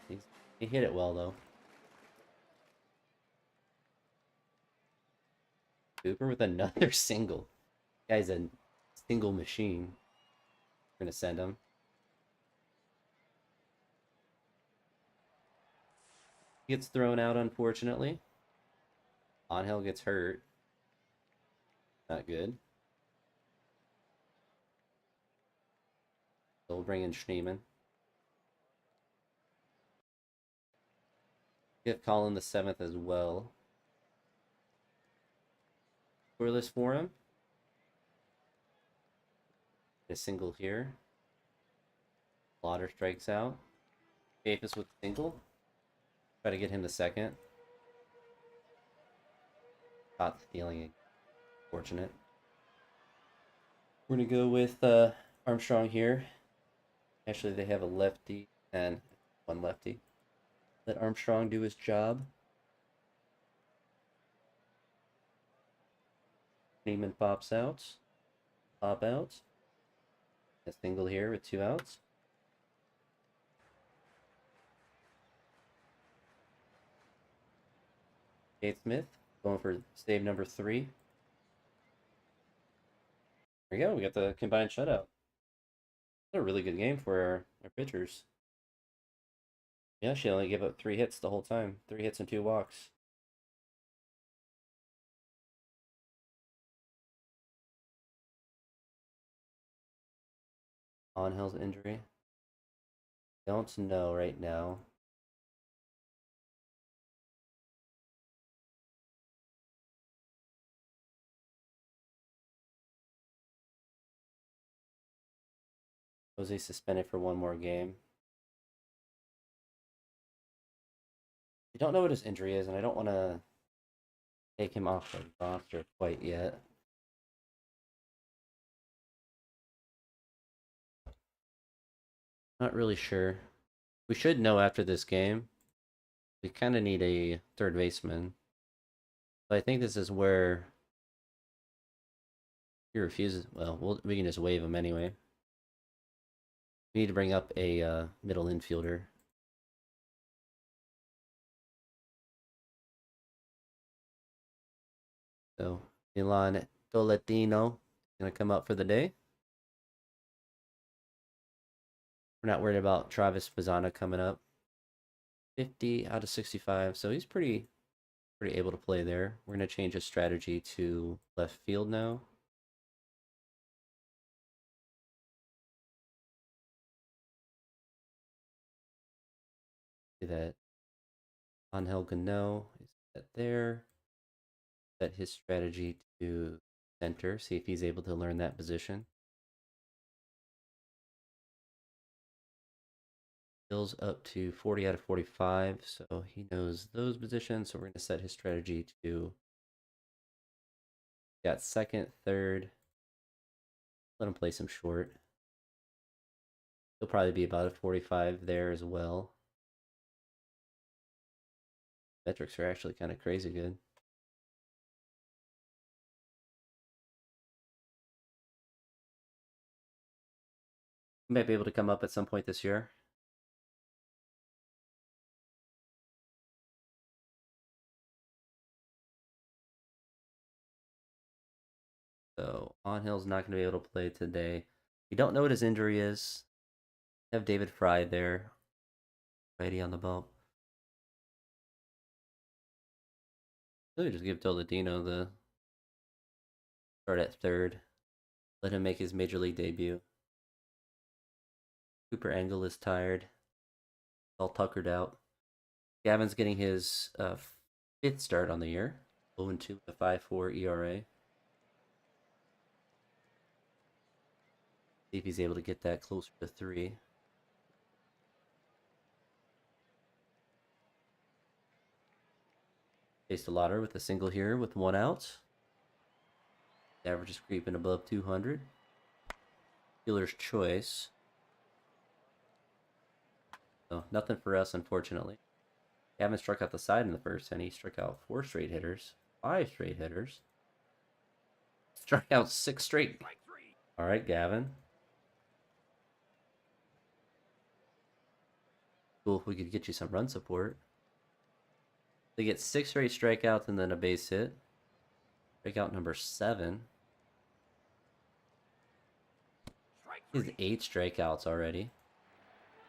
He hit it well, though. Cooper with another single. Guy's a single machine. We're going to send him. Gets thrown out, unfortunately. Angel gets hurt. Not good. So we'll bring in Schneemann. Give Colin the 7th as well. Scoreless for him. A single here. Lauder strikes out. Davis with a single. Try to get him the 2nd. Caught stealing. Fortunate. We're going to go with Armstrong here. Actually, they have a lefty and 1 lefty. Let Armstrong do his job. Neiman pops out. Pop out. A single here with 2 outs. Kate Smith going for save number 3. There we go. We got the combined shutout. A really good game for our pitchers. Yeah, she only gave up 3 hits the whole time. 3 hits and 2 walks. Angel's injury. Don't know right now. Jose suspended for 1 more game. I don't know what his injury is, and I don't want to take him off the roster quite yet. Not really sure. We should know after this game. We kind of need a third baseman. But I think this is where he refuses. Well, we can just waive him anyway. We need to bring up a middle infielder. So, Milan Tolentino is going to come up for the day. We're not worried about Travis Bazzana coming up. 50 out of 65, so he's pretty pretty able to play there. We're going to change his strategy to left field now. See that Angel Gano is set there. Set his strategy to center. See if he's able to learn that position. Skills up to 40 out of 45, so he knows those positions. So we're going to set his strategy to got second, third. Let him play some short. He'll probably be about a 45 there as well. Metrics are actually kind of crazy good. He might be able to come up at some point this year. So Angel's not going to be able to play today. We don't know what his injury is. We have David Fry there, righty on the bump. Really just give Toledino the start at third. Let him make his major league debut. Cooper Angle is tired. All tuckered out. Gavin's getting his fifth start on the year. 0-2 with a 5.4 ERA. See if he's able to get that closer to 3. Chase the Lauder with a single here with 1 out. The average is creeping above 200. Dealer's choice. So nothing for us, unfortunately. Gavin struck out the side in the first inning. He struck out 4 straight hitters, 5 straight hitters. Struck out 6 straight. All right, Gavin. Cool if we could get you some run support. They get 6 straight strikeouts and then a base hit. Strikeout number 7. His 8 strikeouts already.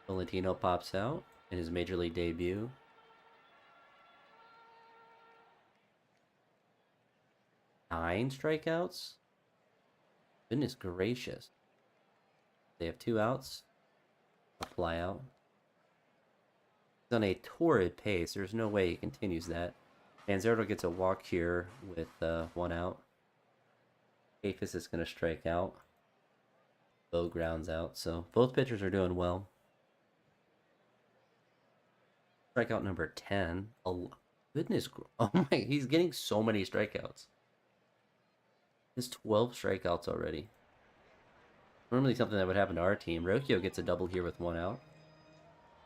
Valentino pops out in his major league debut. Nine strikeouts? Goodness gracious. They have 2 outs. A fly out. He's on a torrid pace. There's no way he continues that. Manzardo gets a walk here with 1 out. Kafis is going to strike out. Bo grounds out. So both pitchers are doing well. Strikeout number 10. Oh, goodness. Oh my, he's getting so many strikeouts. There's 12 strikeouts already. Normally something that would happen to our team. Rocchio gets a double here with 1 out.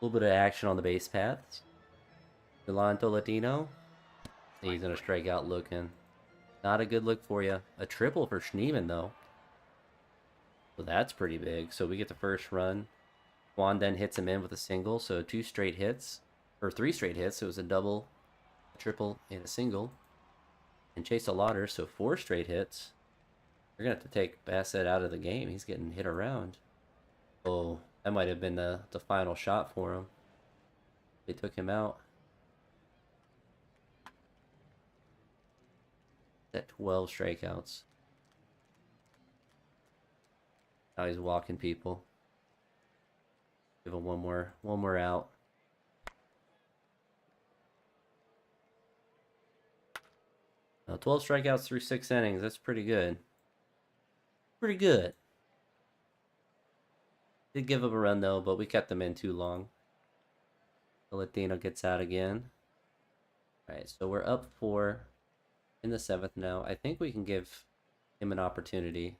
A little bit of action on the base paths. Milan Toledino. He's going to strike out looking. Not a good look for you. A triple for Schneemann, though. So that's pretty big. So we get the first run. Juan then hits him in with a single. So 2 straight hits. Or 3 straight hits. It was a double, a triple, and a single. And Chase a Lauder. So 4 straight hits. We're going to have to take Bassett out of the game. He's getting hit around. Oh, that might have been the final shot for him. They took him out. At 12 strikeouts. Now he's walking people. Give him one more out. Now 12 strikeouts through 6 innings. That's pretty good. Pretty good. Did give up a run though, but we kept them in too long. Latino gets out again. Alright, so we're up 4 in the 7th now. I think we can give him an opportunity.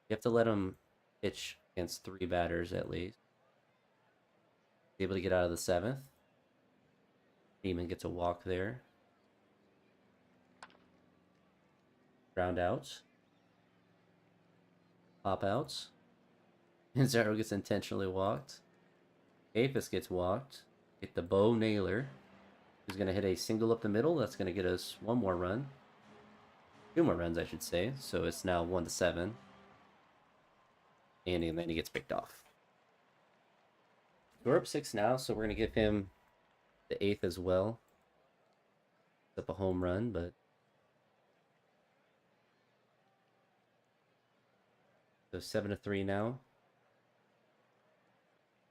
You have to let him pitch against 3 batters at least. Be able to get out of the 7th. Freeman gets a walk there. Ground outs. Pop outs. And Zero gets intentionally walked. Apis gets walked. Get the Bo Naylor. Who's going to hit a single up the middle. That's going to get us 1 more run. 2 more runs, I should say. So it's now 1-7. And then he gets picked off. We're up 6 now, so we're going to give him the 8th as well. up a home run, but so 7-3 now.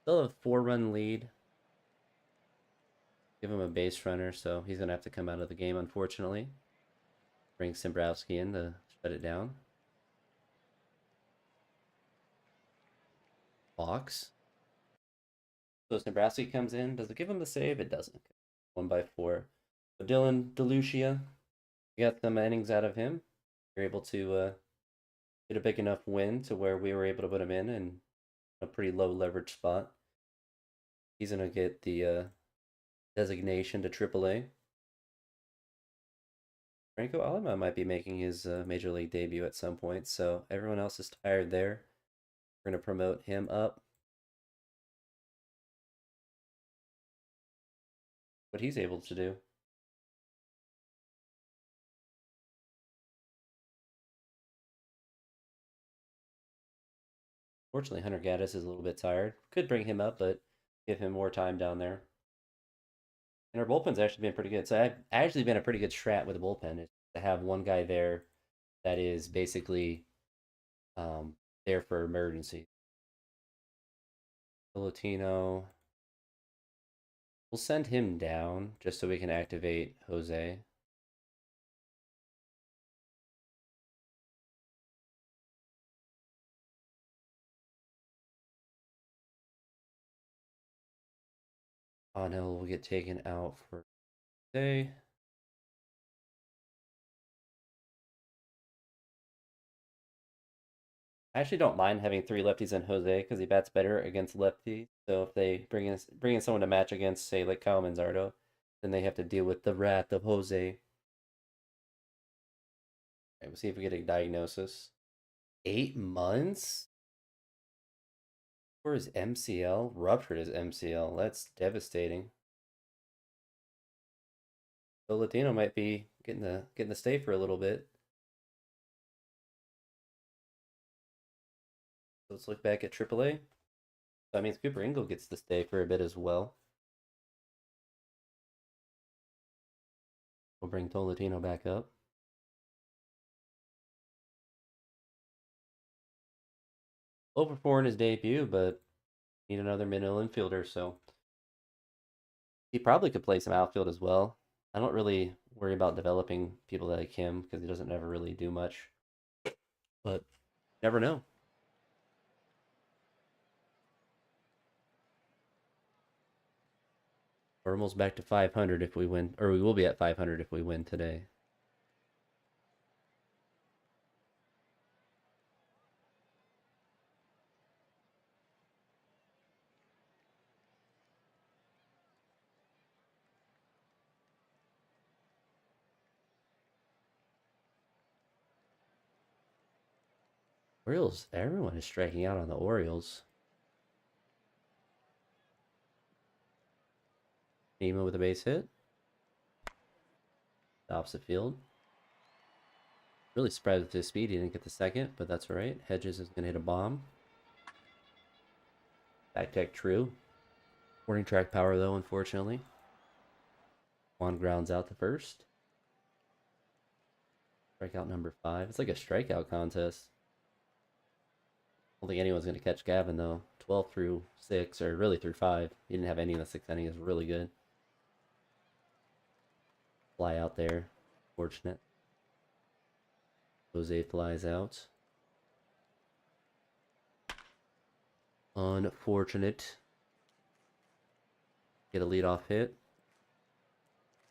Still a 4-run lead. Give him a base runner, so he's gonna have to come out of the game, unfortunately. Bring Simbrowski in to shut it down. Box. So Simbrowski comes in. Does it give him the save? It doesn't. 1-4. But Dylan DeLucia, we got some innings out of him. You're able to get a big enough win to where we were able to put him in a pretty low leverage spot. He's gonna get the designation to AAA. Franco Alama might be making his major league debut at some point, so everyone else is tired there. We're gonna promote him up. What he's able to do. Fortunately, Hunter Gaddis is a little bit tired. Could bring him up, but give him more time down there. And our bullpen's actually been pretty good. So I've actually been a pretty good strat with the bullpen is to have one guy there that is basically there for emergency. Latino. We'll send him down just so we can activate Jose. Onel will get taken out for Jose. I actually don't mind having 3 lefties and Jose because he bats better against lefties. So if they bring in someone to match against, say, like Kyle Manzardo, then they have to deal with the wrath of Jose. All right, we'll see if we get a diagnosis. 8 months for his MCL, ruptured his MCL. That's devastating. So Latino might be getting the stay for a little bit. So let's look back at AAA. So that means Cooper Ingle gets to stay for a bit as well. We'll bring Tolatino back up. Over 4 in his debut, but need another middle infielder, so he probably could play some outfield as well. I don't really worry about developing people like him because he doesn't ever really do much. But never know. We're almost back to 500 if we win, or we will be at 500 if we win today. Orioles, everyone is striking out on the Orioles. Nemo with a base hit. The opposite field. Really surprised with his speed. He didn't get the second, but that's all right. Hedges is going to hit a bomb. Back tech true. Warning track power, though, unfortunately. Juan grounds out the first. Strikeout number 5. It's like a strikeout contest. I don't think anyone's going to catch Gavin, though. 12 through 6, or really through 5. He didn't have any in the 6th inning. It was really good. Fly out there. Fortunate. Jose flies out. Unfortunate. Get a leadoff hit.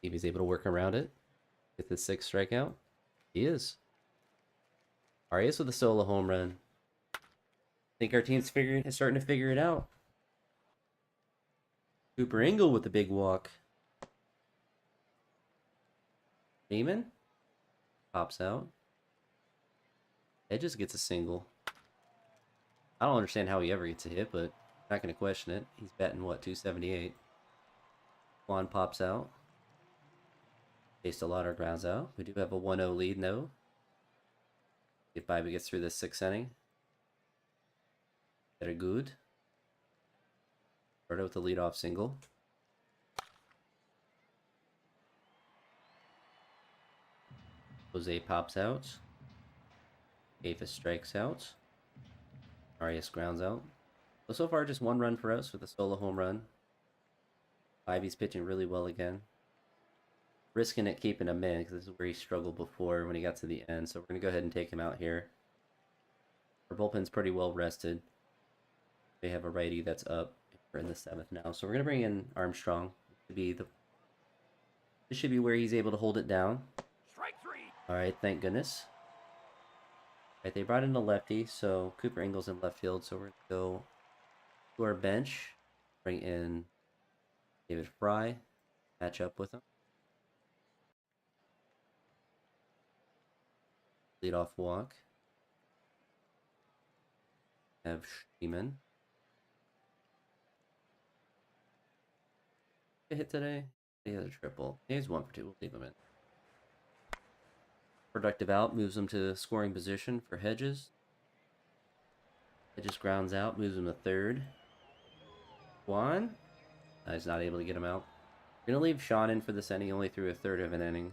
See if he's able to work around it. Get the 6th strikeout. He is. Arias with a solo home run. I think our team's starting to figure it out. Cooper Ingle with the big walk. Neiman pops out. Hedges gets a single. I don't understand how he ever gets a hit, but I'm not going to question it. He's batting, what, 278. Juan pops out. Chase a lot of grounds out. We do have a 1-0 lead, though. If Bobby gets through this 6th inning. Very good. Started with the leadoff single. Jose pops out. Aphis strikes out. Arias grounds out. So far, just one run for us with a solo home run. Ivy's pitching really well again. Risking it keeping him in because this is where he struggled before when he got to the end. So we're going to go ahead and take him out here. Our bullpen's pretty well rested. They have a righty that's up. We're in the 7th now. So we're going to bring in Armstrong. This should be where he's able to hold it down. Strike 3. All right, thank goodness. All right, they brought in a lefty, so Cooper Ingles in left field. So we're going to go to our bench, bring in David Fry, match up with him. Leadoff walk. Have Schneeman. Hit today. He has a triple. He's 1 for 2. We'll leave him in. Productive out moves him to scoring position for Hedges. Hedges grounds out, moves him to 3rd. Juan. He's not able to get him out. We're gonna leave Sean in for this inning. He only threw a 1/3 of an inning.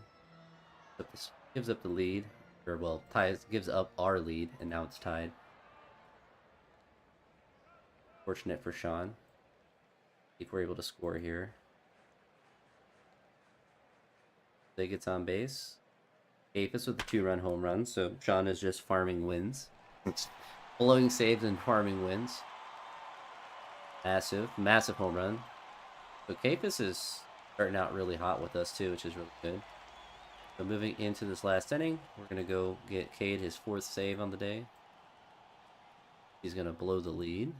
But this gives up the lead, or well, gives up our lead, and now it's tied. Fortunate for Sean. If we're able to score here. They gets on base. Aphis with a 2-run home run, so Sean is just farming wins. It's blowing saves and farming wins. Massive home run. So Capus is starting out really hot with us too, which is really good. So moving into this last inning, we're going to go get Cade his 4th save on the day. He's going to blow the lead.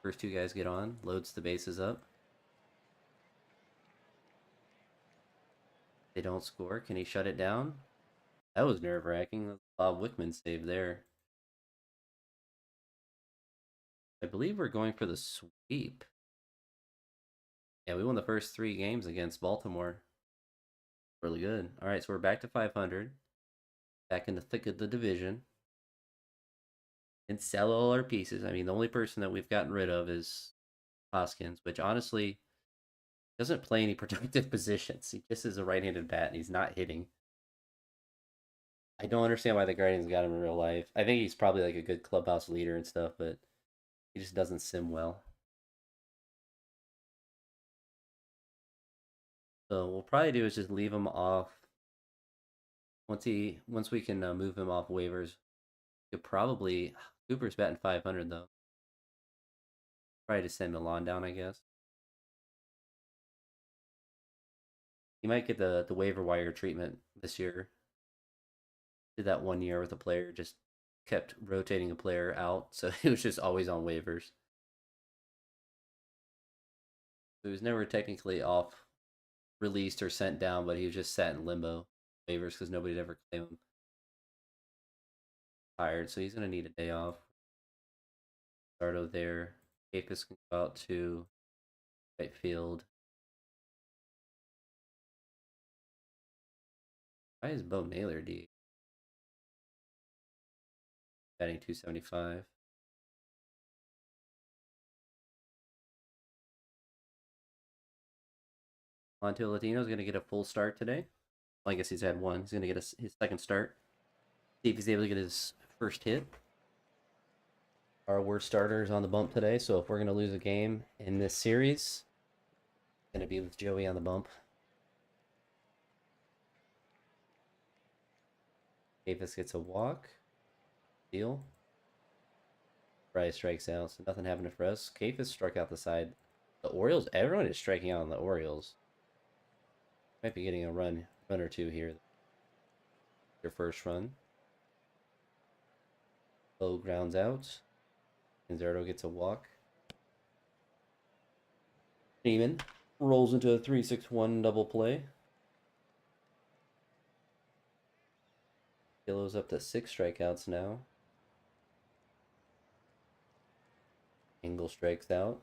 First 2 guys get on, loads the bases up. They don't score. Can he shut it down? That was nerve-wracking. Bob Wickman save there. I believe we're going for the sweep. Yeah, we won the first 3 games against Baltimore. Really good. All right, so we're back to 500. Back in the thick of the division. And sell all our pieces. I mean, the only person that we've gotten rid of is Hoskins, which honestly doesn't play any productive positions. He just is a right-handed bat, and he's not hitting. I don't understand why the Guardians got him in real life. I think he's probably like a good clubhouse leader and stuff, but he just doesn't sim well. So what we'll probably do is just leave him off. Once we can move him off waivers, could probably Cooper's batting 500 though. Probably just send Milan down, I guess. He might get the waiver wire treatment this year. Did that 1 year with a player, just kept rotating a player out, so he was just always on waivers. He was never technically off released or sent down, but he was just sat in limbo waivers because nobody'd ever claim him. Tired, so he's gonna need a day off. Sardo there. Capus can go out to right field. Why is Bo Naylor D? Batting 275. Monte Latino is going to get a full start today. Well, I guess he's had one. He's going to get his 2nd start. See if he's able to get his 1st hit. Our worst starter is on the bump today, so if we're going to lose a game in this series, it's going to be with Joey on the bump. Davis gets a walk. Deal. Bryce strikes out, so nothing happened for us. Capus struck out the side. The Orioles, everyone is striking out on the Orioles. Might be getting a run or 2 here. Their first run. Low grounds out. Inzerto gets a walk. Neiman rolls into a 3-6-1 double play. Killo's up to 6 strikeouts now. Engel strikes out.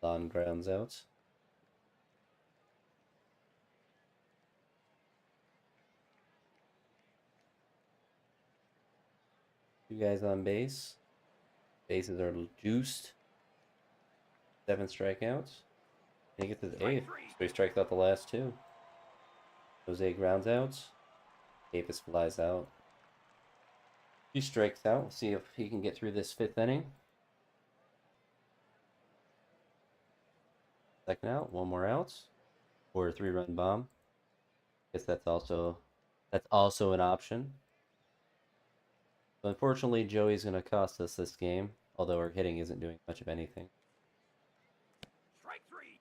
Lon grounds out. Two guys on base. Bases are juiced. 7 strikeouts. And he gets his 8th. So he strikes out the last 2. Jose grounds out. Davis flies out. He strikes out. We'll see if he can get through this fifth inning. Second out, one more out, or a three-run bomb. Guess that's also an option. So unfortunately, Joey's going to cost us this game, although our hitting isn't doing much of anything. Strike 3.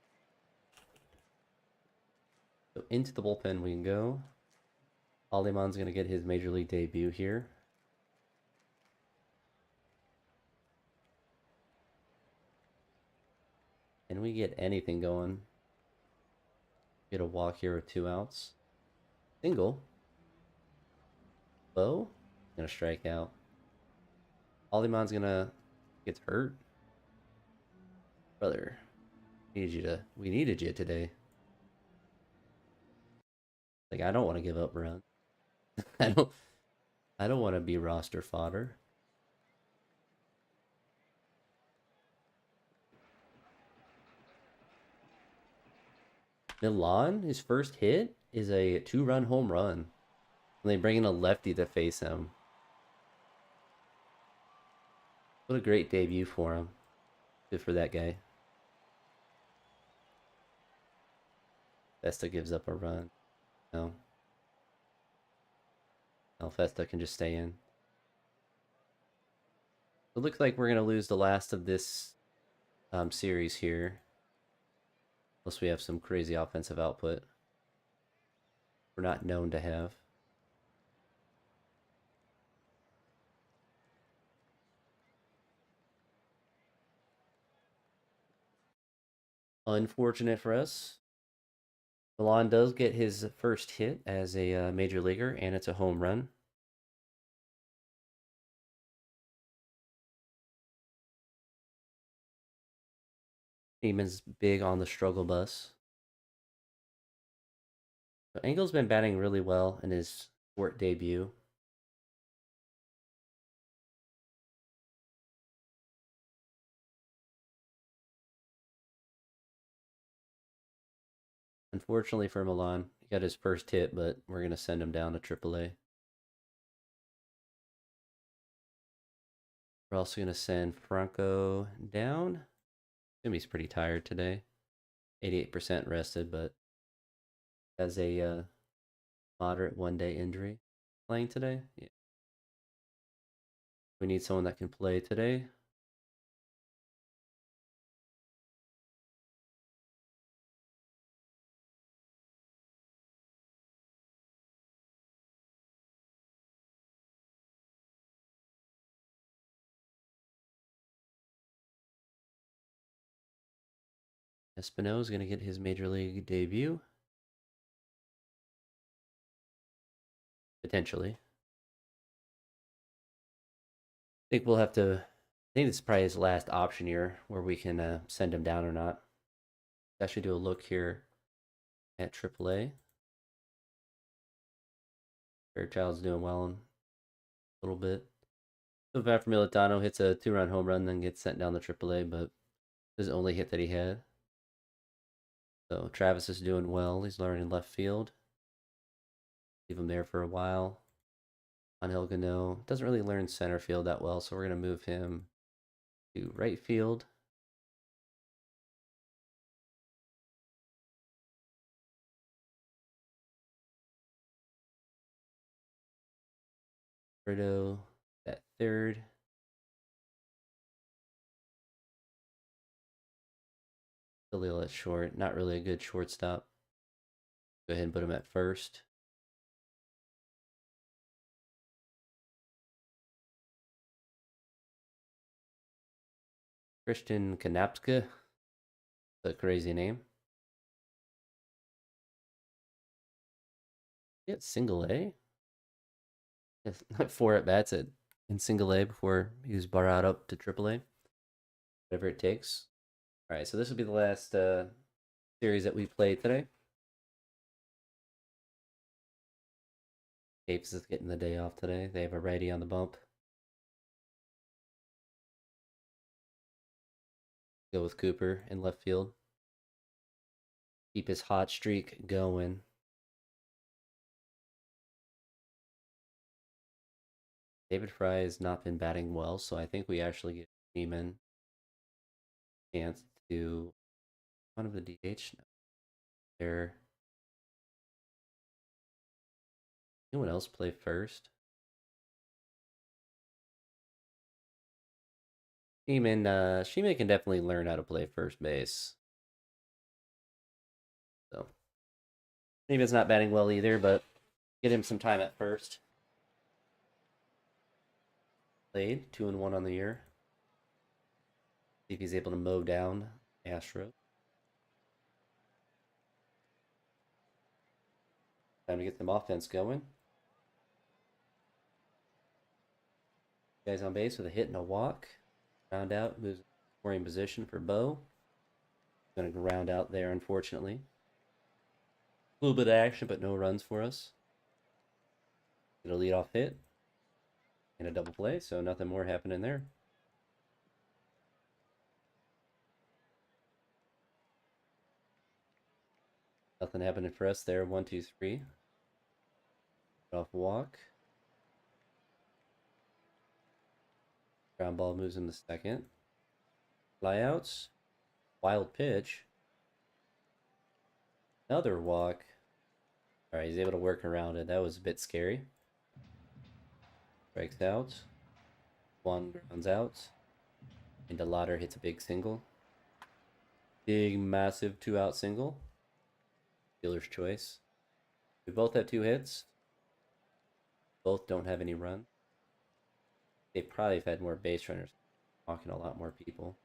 So into the bullpen we can go. Aliman's going to get his major league debut here. And we get anything going. Get a walk here with 2 outs. Single. Bo. Gonna strike out. Aliman's gonna get hurt. Brother, we needed you today. Like, I don't want to give up runs. I don't I don't want to be roster fodder. Milan, his first hit is a 2-run home run. And they bring in a lefty to face him. What a great debut for him. Good for that guy. Festa gives up a run. No. Festa can just stay in. It looks like we're going to lose the last of this series here. Unless we have some crazy offensive output. We're not known to have. Unfortunate for us. Milan does get his first hit as a major leaguer, and it's a home run. Neiman's big on the struggle bus. So Engel's been batting really well in his sport debut. Unfortunately for Milan, he got his first hit, but we're going to send him down to AAA. We're also going to send Franco down. I assume he's pretty tired today. 88% rested, but has a moderate one-day injury. Playing today? Yeah. We need someone that can play today. Espino is going to get his major league debut. Potentially. I think we'll have to. I think this is probably his last option here where we can send him down or not. I should do a look here at AAA. Fairchild's doing well in a little bit. So Vafra Militano hits a 2-run home run, then gets sent down to AAA, but this is the only hit that he had. So Travis is doing well. He's learning left field. Leave him there for a while. Angel Gano doesn't really learn center field that well, so we're going to move him to right field. Brito at third. Khalil at short. Not really a good shortstop. Go ahead and put him at first. Christian Kanapska. A crazy name. He had single A. Yes, 4 at bats in single A before he was brought up to triple A. Whatever it takes. All right, so this will be the last series that we played today. Capes is getting the day off today. They have a righty on the bump. Go with Cooper in left field. Keep his hot streak going. David Fry has not been batting well, so I think we actually give Freeman a chance to one of the DH. No, there. Anyone else play first? Sheeman can definitely learn how to play first base. So Freeman's not batting well either, but get him some time at first. Played 2-1 on the year. See if he's able to mow down Astro. Time to get some offense going. Guys on base with a hit and a walk. Ground out, moves scoring position for Bo. Going to ground out there, unfortunately. A little bit of action, but no runs for us. Get a leadoff hit and a double play, so nothing more happening there. Nothing happening for us there. 1, 2, 3. Off walk. Ground ball moves in the second. Flyouts. Wild pitch. Another walk. All right, he's able to work around it. That was a bit scary. Strikes out. One grounds out. And the Lauder hits a big single. Big, massive 2-out single. Dealer's choice. We both have 2 hits. Both don't have any runs. They probably have had more base runners. Walking a lot more people.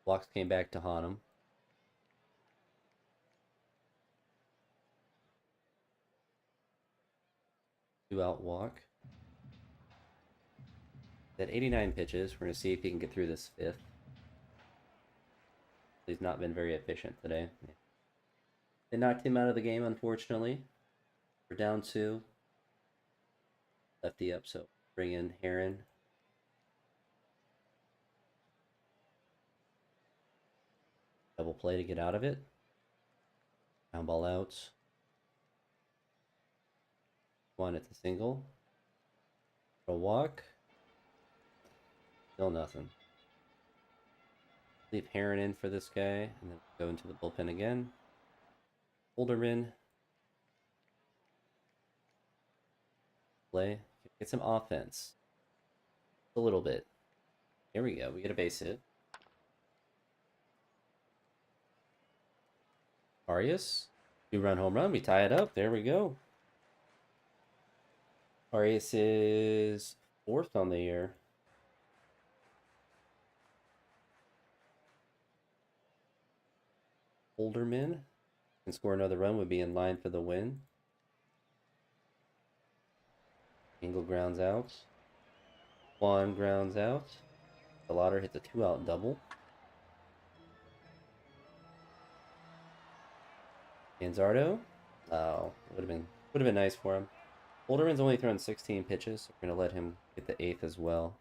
Walks came back to haunt him. 2-out walk. At 89 pitches, we're going to see if he can get through this 5th. He's not been very efficient today. They knocked him out of the game, unfortunately. We're down 2. Lefty up, so bring in Heron. Double play to get out of it. Ground ball out. 1, it's a single. A walk. Still nothing. Leave Heron in for this guy, and then go into the bullpen again. Holderman. Play. Get some offense. A little bit. Here we go. We get a base hit. Arias. 2-run home run. We tie it up. There we go. Arias is 4th on the year. Holderman can score another run, would be in line for the win. Engel grounds out. Juan grounds out. The Lauder hits a 2-out double. Anzardo. Oh, would have been nice for him. Holderman's only thrown 16 pitches, so we're gonna let him get the 8th as well.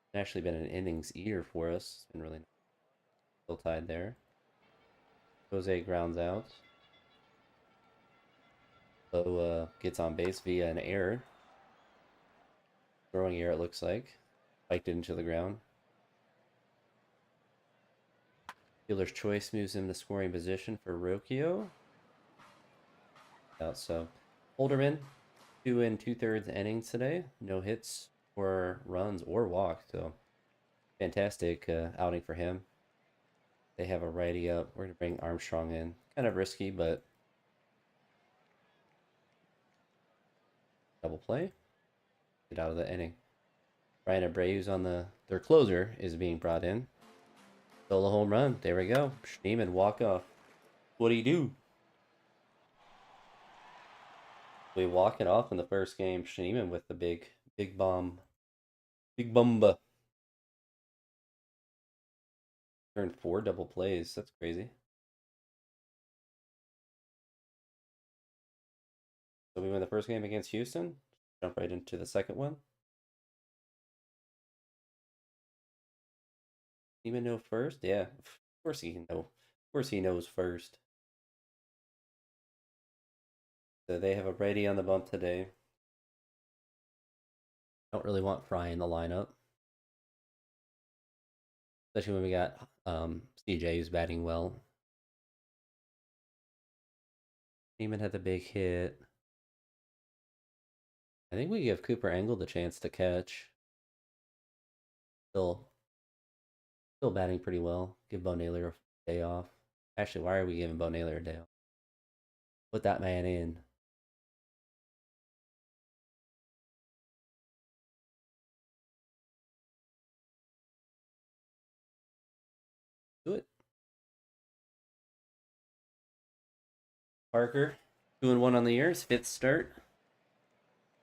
It's actually been an innings eater for us. It's been really nice. Still tied there. Jose grounds out. Bo gets on base via an error. Throwing error, it looks like. Spiked it into the ground. Dealer's choice moves him to scoring position for Rocchio. So Holderman, 2 2/3 innings today. No hits or runs or walks. So fantastic outing for him. They have a righty up. We're going to bring Armstrong in. Kind of risky, but double play. Get out of the inning. Ryan Abreu's on their closer is being brought in. Solo home run. There we go. Schneemann walk off. What do you do? We walk it off in the first game. Schneemann with the big bomb. Big bumba. Turned 4 double plays. That's crazy. So we win the first game against Houston. Jump right into the second one. Even know first? Yeah, of course he can know. Of course he knows first. So they have a righty on the bump today. Don't really want Fry in the lineup, especially when we got CJ who's batting well. Neiman had the big hit. I think we give Cooper Angle the chance to catch. Still, still batting pretty well. Give Bo Naylor a day off. Actually, why are we giving Bo Naylor a day off? Put that man in. Do it. Parker, 2-1 on the year. His fifth start.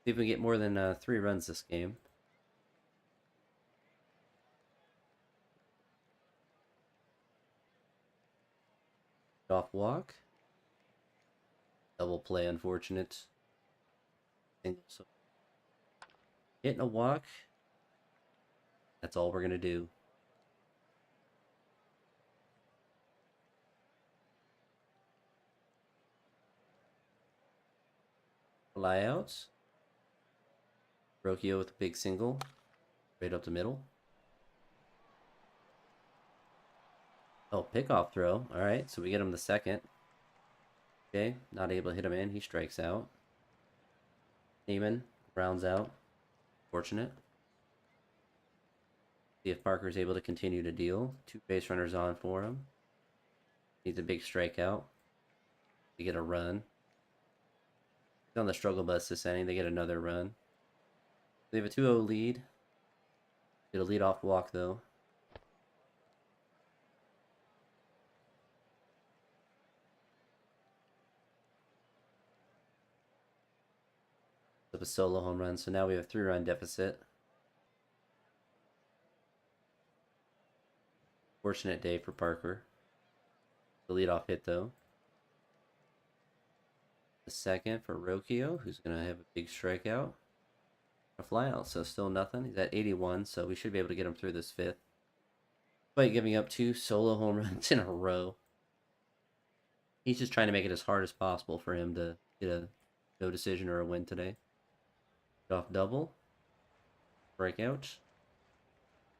See if we get more than 3 runs this game. Off walk. Double play, unfortunate. So hitting a walk. That's all we're gonna do. Flyouts. Rocchio with a big single. Right up the middle. Oh, pickoff throw. Alright, so we get him the second. Okay, not able to hit him in. He strikes out. Neiman rounds out. Fortunate. See if Parker's able to continue to deal. 2 base runners on for him. Needs a big strikeout to get a run. He's on the struggle bus this inning. They get another run. They have a 2-0 lead. Get a leadoff walk though. Up a solo home run. So now we have a 3-run deficit. Fortunate day for Parker. The leadoff hit though. The second for Rocchio, who's gonna have a big strikeout. A flyout, so still nothing. He's at 81, so we should be able to get him through this fifth. Despite giving up 2 solo home runs in a row. He's just trying to make it as hard as possible for him to get a no decision or a win today. Get off double. Breakout.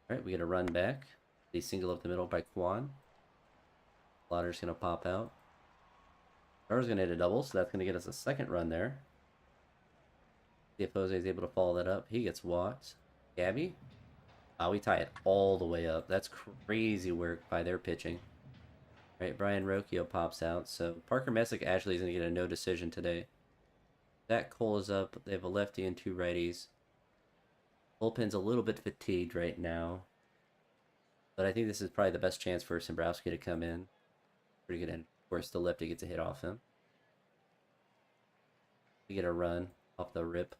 Alright, we get a run back. The single up the middle by Quan. Lauder's going to pop out. Carr's going to hit a double, so that's going to get us a second run there. See if Jose is able to follow that up. He gets walked. Gabby? We tie it all the way up. That's crazy work by their pitching. All right, Brian Rocchio pops out. So Parker Messick actually is going to get a no decision today. Zach Cole is up. They have a lefty and 2 righties. Bullpen's a little bit fatigued right now. But I think this is probably the best chance for Dombrowski to come in. Pretty good end. Of course, the lefty gets a hit off him. We get a run off the rip.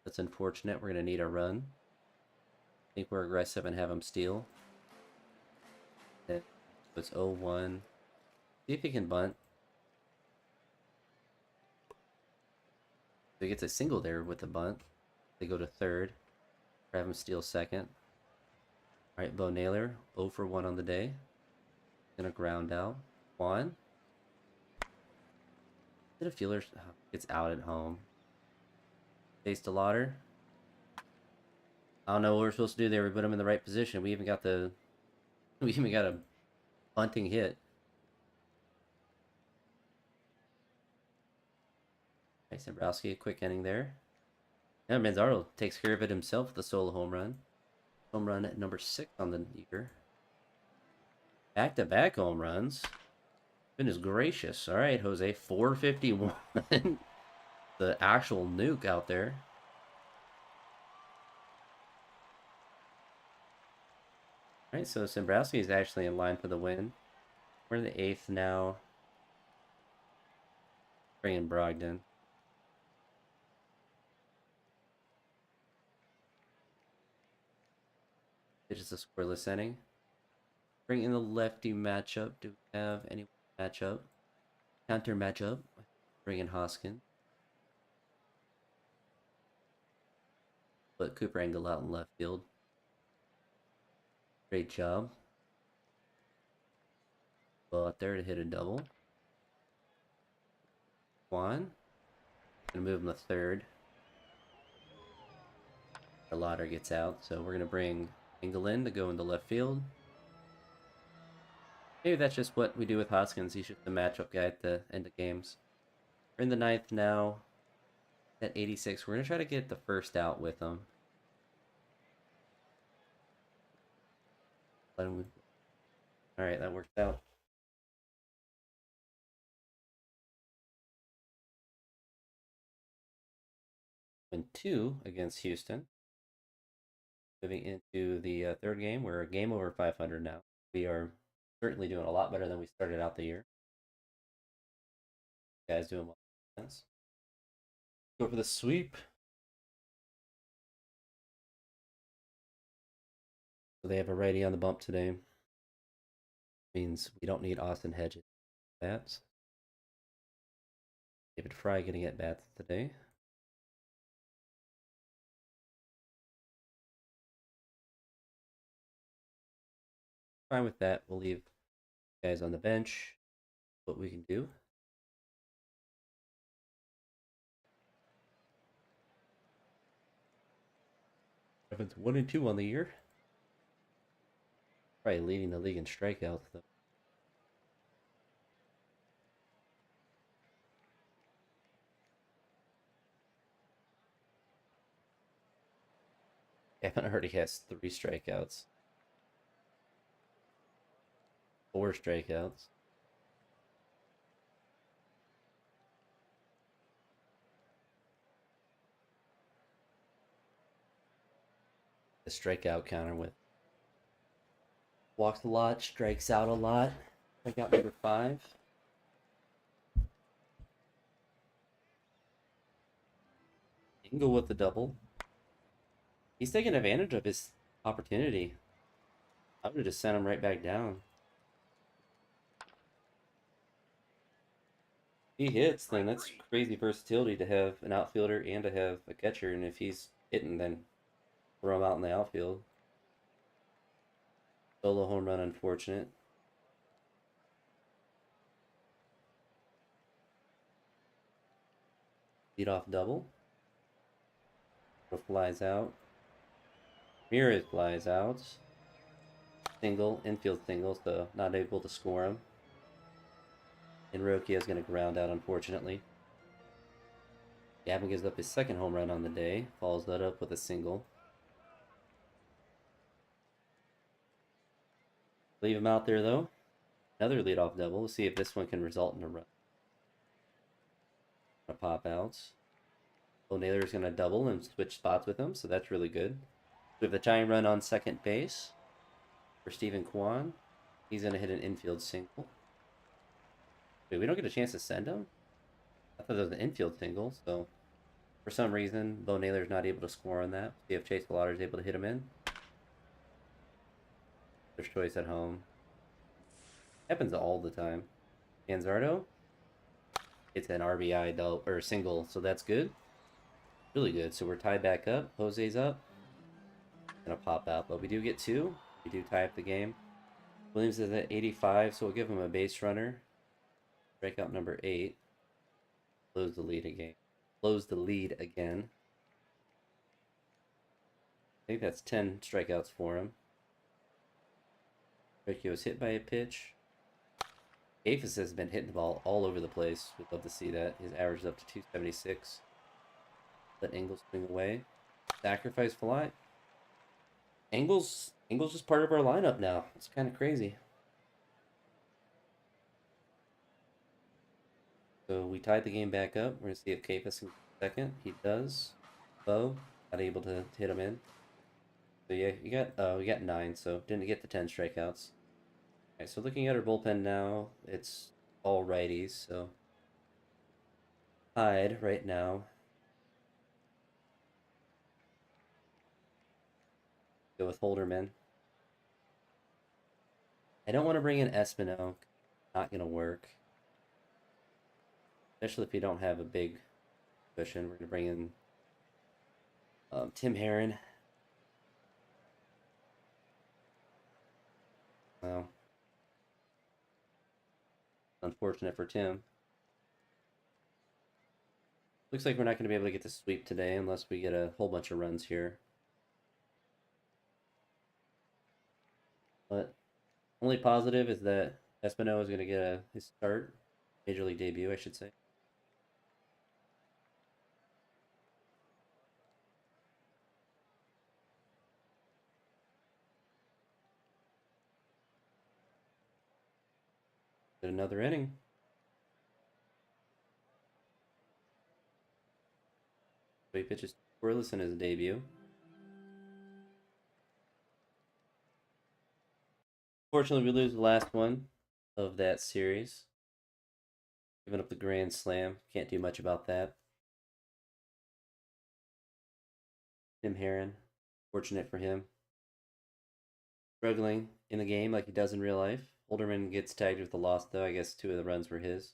That's unfortunate. We're going to need a run. I think we're aggressive and have him steal. So it's 0-1. See if he can bunt. So he gets a single there with the bunt. They go to third. Have him steal second. Alright, Bo Naylor, 0 for 1 on the day. Gonna ground out. Juan. Did a fielder gets out at home. Face to Lauder. I don't know what we're supposed to do there. We put him in the right position. We even got a bunting hit. Alright, Dombrowski, a quick inning there. Now Manzardo takes care of it himself with a solo home run. Home run at number 6 on the year. Back-to-back home runs. Goodness gracious. All right, Jose, 451. The actual nuke out there. All right, so Dombrowski is actually in line for the win. We're in the 8th now. Bring in Brogdon. It is a scoreless inning. Bring in the lefty matchup. Do we have any matchup? Counter matchup. Bring in Hoskins. Put Cooper Angle out in left field. Great job. Go out there to hit a double. Kwan. Gonna move him to third. Our Lauder gets out, so we're gonna bring Engel in to go into left field. Maybe that's just what we do with Hoskins. He's just the matchup guy at the end of games. We're in the ninth now. At 86, we're gonna try to get the first out with him. Let him. All right, that worked out. Win 2 against Houston. Moving into the third game, we're a game over 500 now. We are certainly doing a lot better than we started out the year. Guys doing well. Go for the sweep. So they have a righty on the bump today. Means we don't need Austin Hedges bats. David Fry getting at bats today. Fine with that. We'll leave guys on the bench. What we can do. Evans 1-2 on the year. Probably leading the league in strikeouts though. Evan already has 3 strikeouts. 4 strikeouts. The strikeout counter with walks a lot, strikes out a lot. Strikeout number 5. Engel with the double. He's taking advantage of his opportunity. I would have just sent him right back down. If he hits, then that's crazy versatility to have an outfielder and to have a catcher. And if he's hitting, then throw him out in the outfield. Solo home run, unfortunate. Lead off double. Flies out. Ramirez flies out. Single, infield single, so not able to score him. And Rokia is going to ground out, unfortunately. Gavin gives up his second home run on the day. Follows that up with a single. Leave him out there, though. Another leadoff double. We'll see if this one can result in a run. Gonna pop out. Bo Naylor's going to double and switch spots with him, so that's really good. We have the tying run on second base for Stephen Kwan. He's going to hit an infield single. Wait, we don't get a chance to send him? I thought it was an infield single, so for some reason, Bo Naylor's not able to score on that. See if Chase Lauder is able to hit him in. There's choice at home. Happens all the time. Anzardo. It's an RBI double or single, so that's good. Really good. So we're tied back up. Jose's up. Gonna pop out, but we do get 2. We do tie up the game. Williams is at 85, so we'll give him a base runner. Breakout number 8. Close the lead again. Close the lead again. I think that's 10 strikeouts for him. Ricky was hit by a pitch. Aphis has been hitting the ball all over the place. We'd love to see that. His average is up to 276. Let Engel swing away. Sacrifice fly. Engel's just part of our lineup now. It's kind of crazy. So we tied the game back up. We're gonna see if Kafis can get second. He does. Bo not able to hit him in. So yeah, we got 9. So didn't get the 10 strikeouts. All right, so looking at our bullpen now, it's all righties. So tied right now. Go with Holderman. I don't want to bring in Espino. Not gonna work. Especially if you don't have a big cushion. We're gonna bring in Tim Herron. Well, unfortunate for Tim. Looks like we're not going to be able to get the sweep today unless we get a whole bunch of runs here. But only positive is that Espino is going to get his start, major league debut, I should say. Get another inning. So he pitches scoreless in his debut. Fortunately, we lose the last one of that series. Giving up the grand slam. Can't do much about that. Tim Herron, fortunate for him. Struggling in the game like he does in real life. Holderman gets tagged with the loss, though. I guess 2 of the runs were his.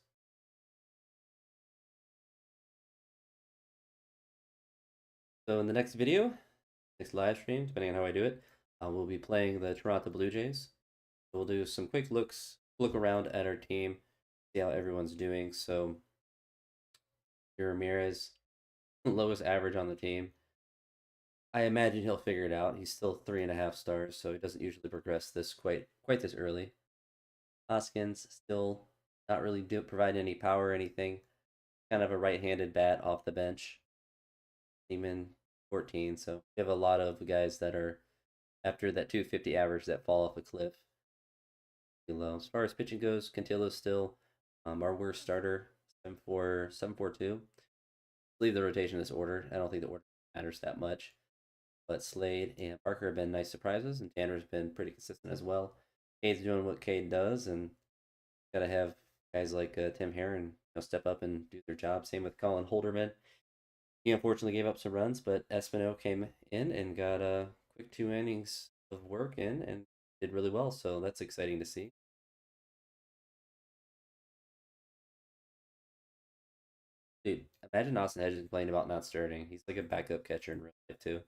So in the next video, next live stream, depending on how I do it, we'll be playing the Toronto Blue Jays. We'll do some quick look around at our team, see how everyone's doing. So Ramirez, lowest average on the team. I imagine he'll figure it out. He's still 3.5 stars, so he doesn't usually progress this quite this early. Hoskins still not really provide any power or anything. Kind of a right-handed bat off the bench. Seaman 14, so we have a lot of guys that are after that 250 average that fall off a cliff. Low. As far as pitching goes, Cantillo's still our worst starter, 7.42. Leave the rotation this order. I don't think the order matters that much. But Slade and Parker have been nice surprises, and Tanner's been pretty consistent as well. Cade's doing what Cade does, and gotta have guys like Tim Herron step up and do their job. Same with Colin Holderman. He unfortunately gave up some runs, but Espino came in and got a quick 2 innings of work in and did really well. So that's exciting to see. Dude, imagine Austin Hedges complaining about not starting. He's like a backup catcher in real life too.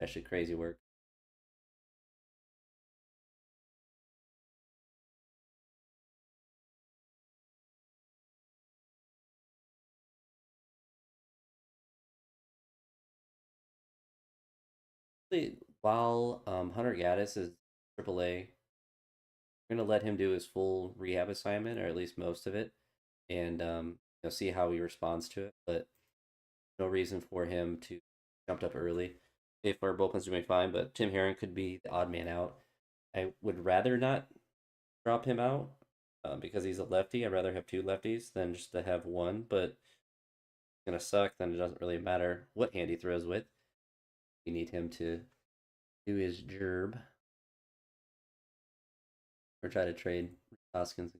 Actually, crazy work. While Hunter Gaddis is AAA, we're gonna let him do his full rehab assignment, or at least most of it, and see how he responds to it. But no reason for him to jump up early if our bullpen's doing fine. But Tim Herron could be the odd man out. I would rather not drop him out because he's a lefty. I'd rather have 2 lefties than just to have one. But it's gonna suck. Then it doesn't really matter what hand he throws with. You need him to do his gerb or try to trade Hoskins.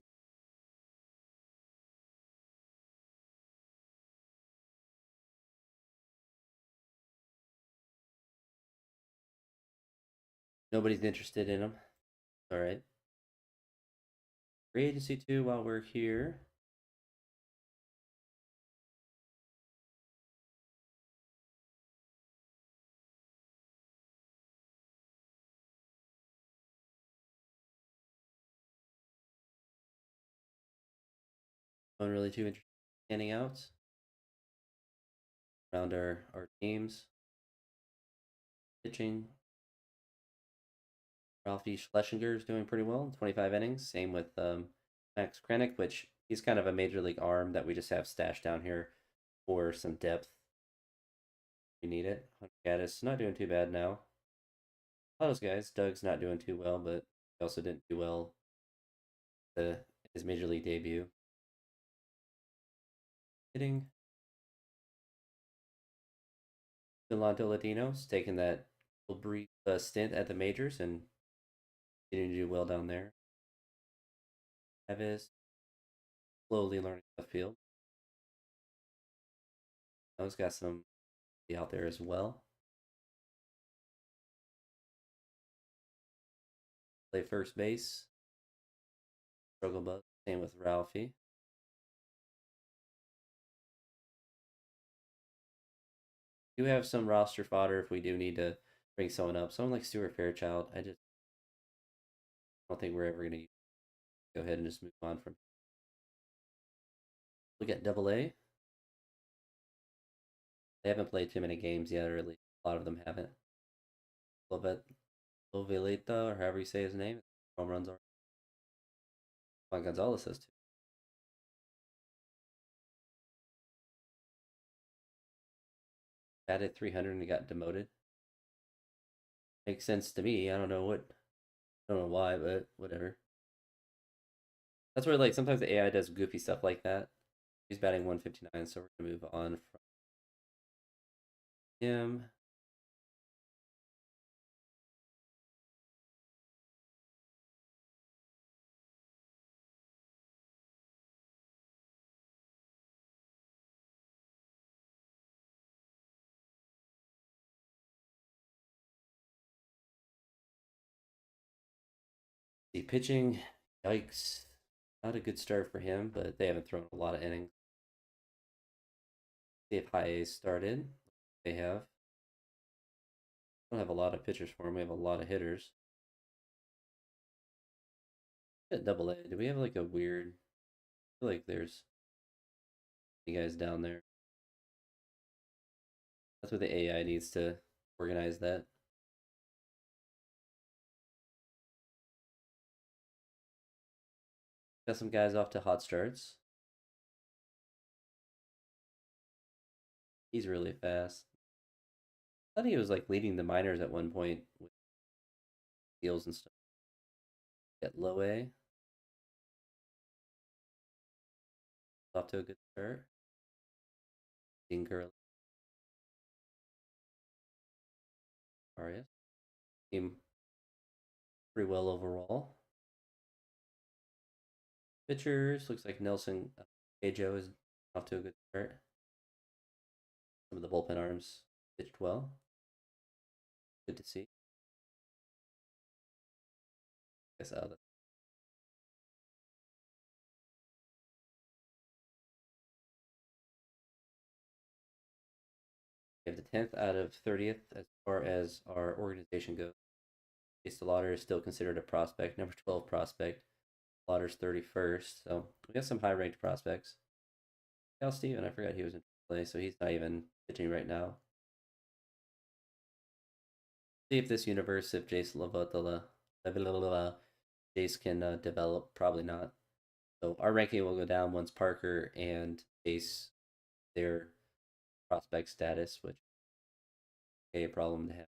Nobody's interested in him. All right. Free agency too while we're here. I'm really too interested in standing out around our teams. Pitching. Ralphie Schlesinger is doing pretty well, 25 innings. Same with Max Krennic, which he's kind of a major league arm that we just have stashed down here for some depth. We need it. Gaddis not doing too bad now. All those guys. Doug's not doing too well, but he also didn't do well his major league debut. Hitting. Delonto Latino's taking that little brief stint at the majors and continuing to do well down there. Neves slowly learning the field. He's got some out there as well. Play first base. Struggle bus. Same with Ralphie. Do have some roster fodder if we do need to bring someone up. Someone like Stuart Fairchild. I just don't think we're ever going to go ahead and just move on from. Look at Double A. They haven't played too many games yet, or at least a lot of them haven't. Lovet Lovelita, or however you say his name. Home runs are. Juan Gonzalez has two. Batted 300 and he got demoted. Makes sense to me. I don't know what. I don't know why, but whatever. That's where like sometimes the AI does goofy stuff like that. He's batting 159, so we're gonna move on from him. The pitching, yikes. Not a good start for him, but they haven't thrown a lot of innings. See if high A started. They have. Don't have a lot of pitchers for him. We have a lot of hitters. At double A, do we have like a weird? I feel like there's you guys down there. That's what the AI needs to organize that. Got some guys off to hot starts. He's really fast. I thought he was like leading the minors at one point with steals and stuff. At low A, off to a good start. Dinker Arias. Team pretty well overall. Pitchers looks like Nelson Ajo is off to a good start. Some of the bullpen arms pitched well. Good to see. Guess out of we have the 10th out of 30th as far as our organization goes. Chase Lauder is still considered a prospect, number 12 prospect. Lauder's 31st, so we got some high ranked prospects. Cal Steven, I forgot he was in play, so he's not even pitching right now. See if this universe, if Jace Lavotala, Jace can develop. Probably not. So our ranking will go down once Parker and Jace their prospect status, which is a problem to have.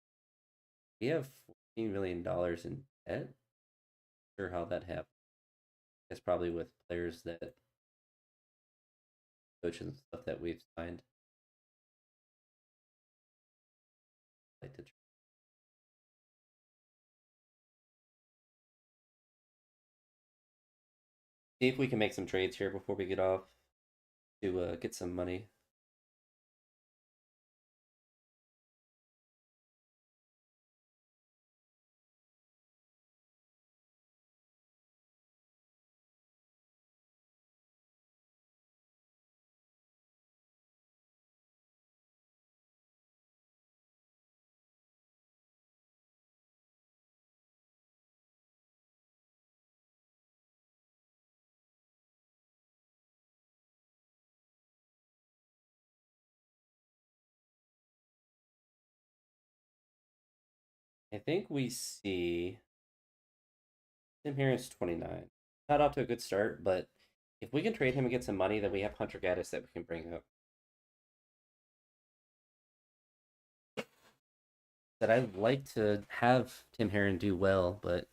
We have $14 million in debt. Not sure how that happened. It's probably with players that coaches and stuff that we've signed. Like to see if we can make some trades here before we get off to get some money. I think we see Tim Harris 29. Not off to a good start, but if we can trade him and get some money, then we have Hunter Gaddis that we can bring up. That I'd like to have Tim Herron do well, but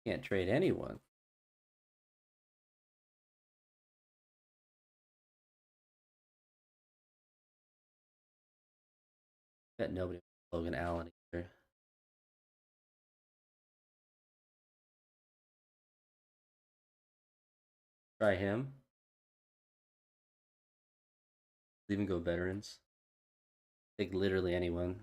can't trade anyone. Bet nobody Logan Allen either. Try him. Even go veterans. Take literally anyone.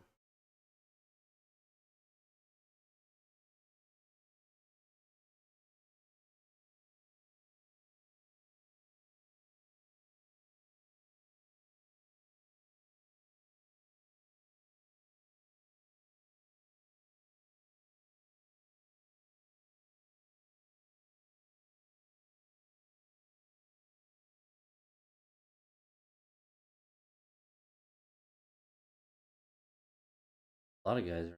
A lot of guys are.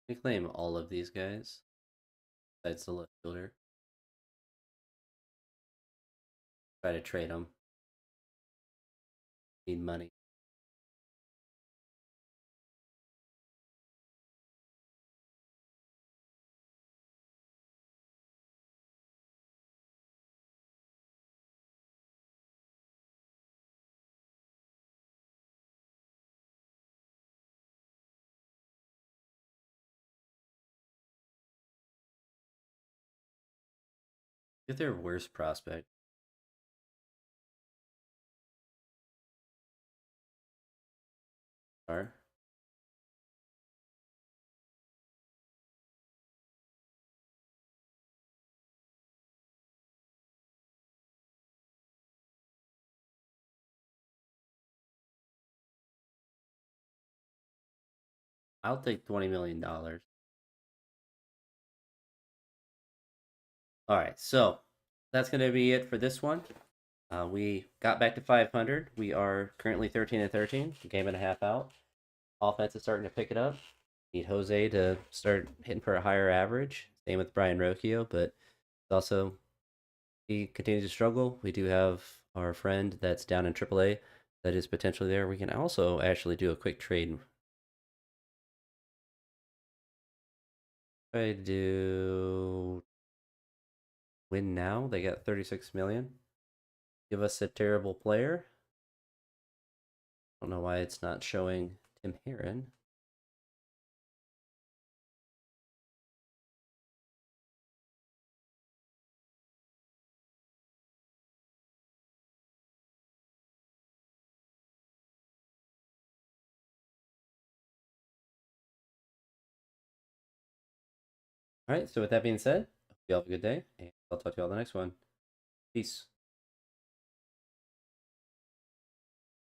We claim all of these guys besides the left fielder. Try to trade them. Need money. Get their worst prospect. Are I'll take $20 million. All right, so that's going to be it for this one. We got back to 500. We are currently 13 and 13, a game and a half out. Offense is starting to pick it up. Need Jose to start hitting for a higher average. Same with Brian Rocchio, but also he continues to struggle. We do have our friend that's down in AAA that is potentially there. We can also actually do a quick trade. Try to do win now. They got 36 million. Give us a terrible player. Don't know why it's not showing Tim Heron. All right, so with that being said, you all have a good day, and I'll talk to you all the next one. Peace.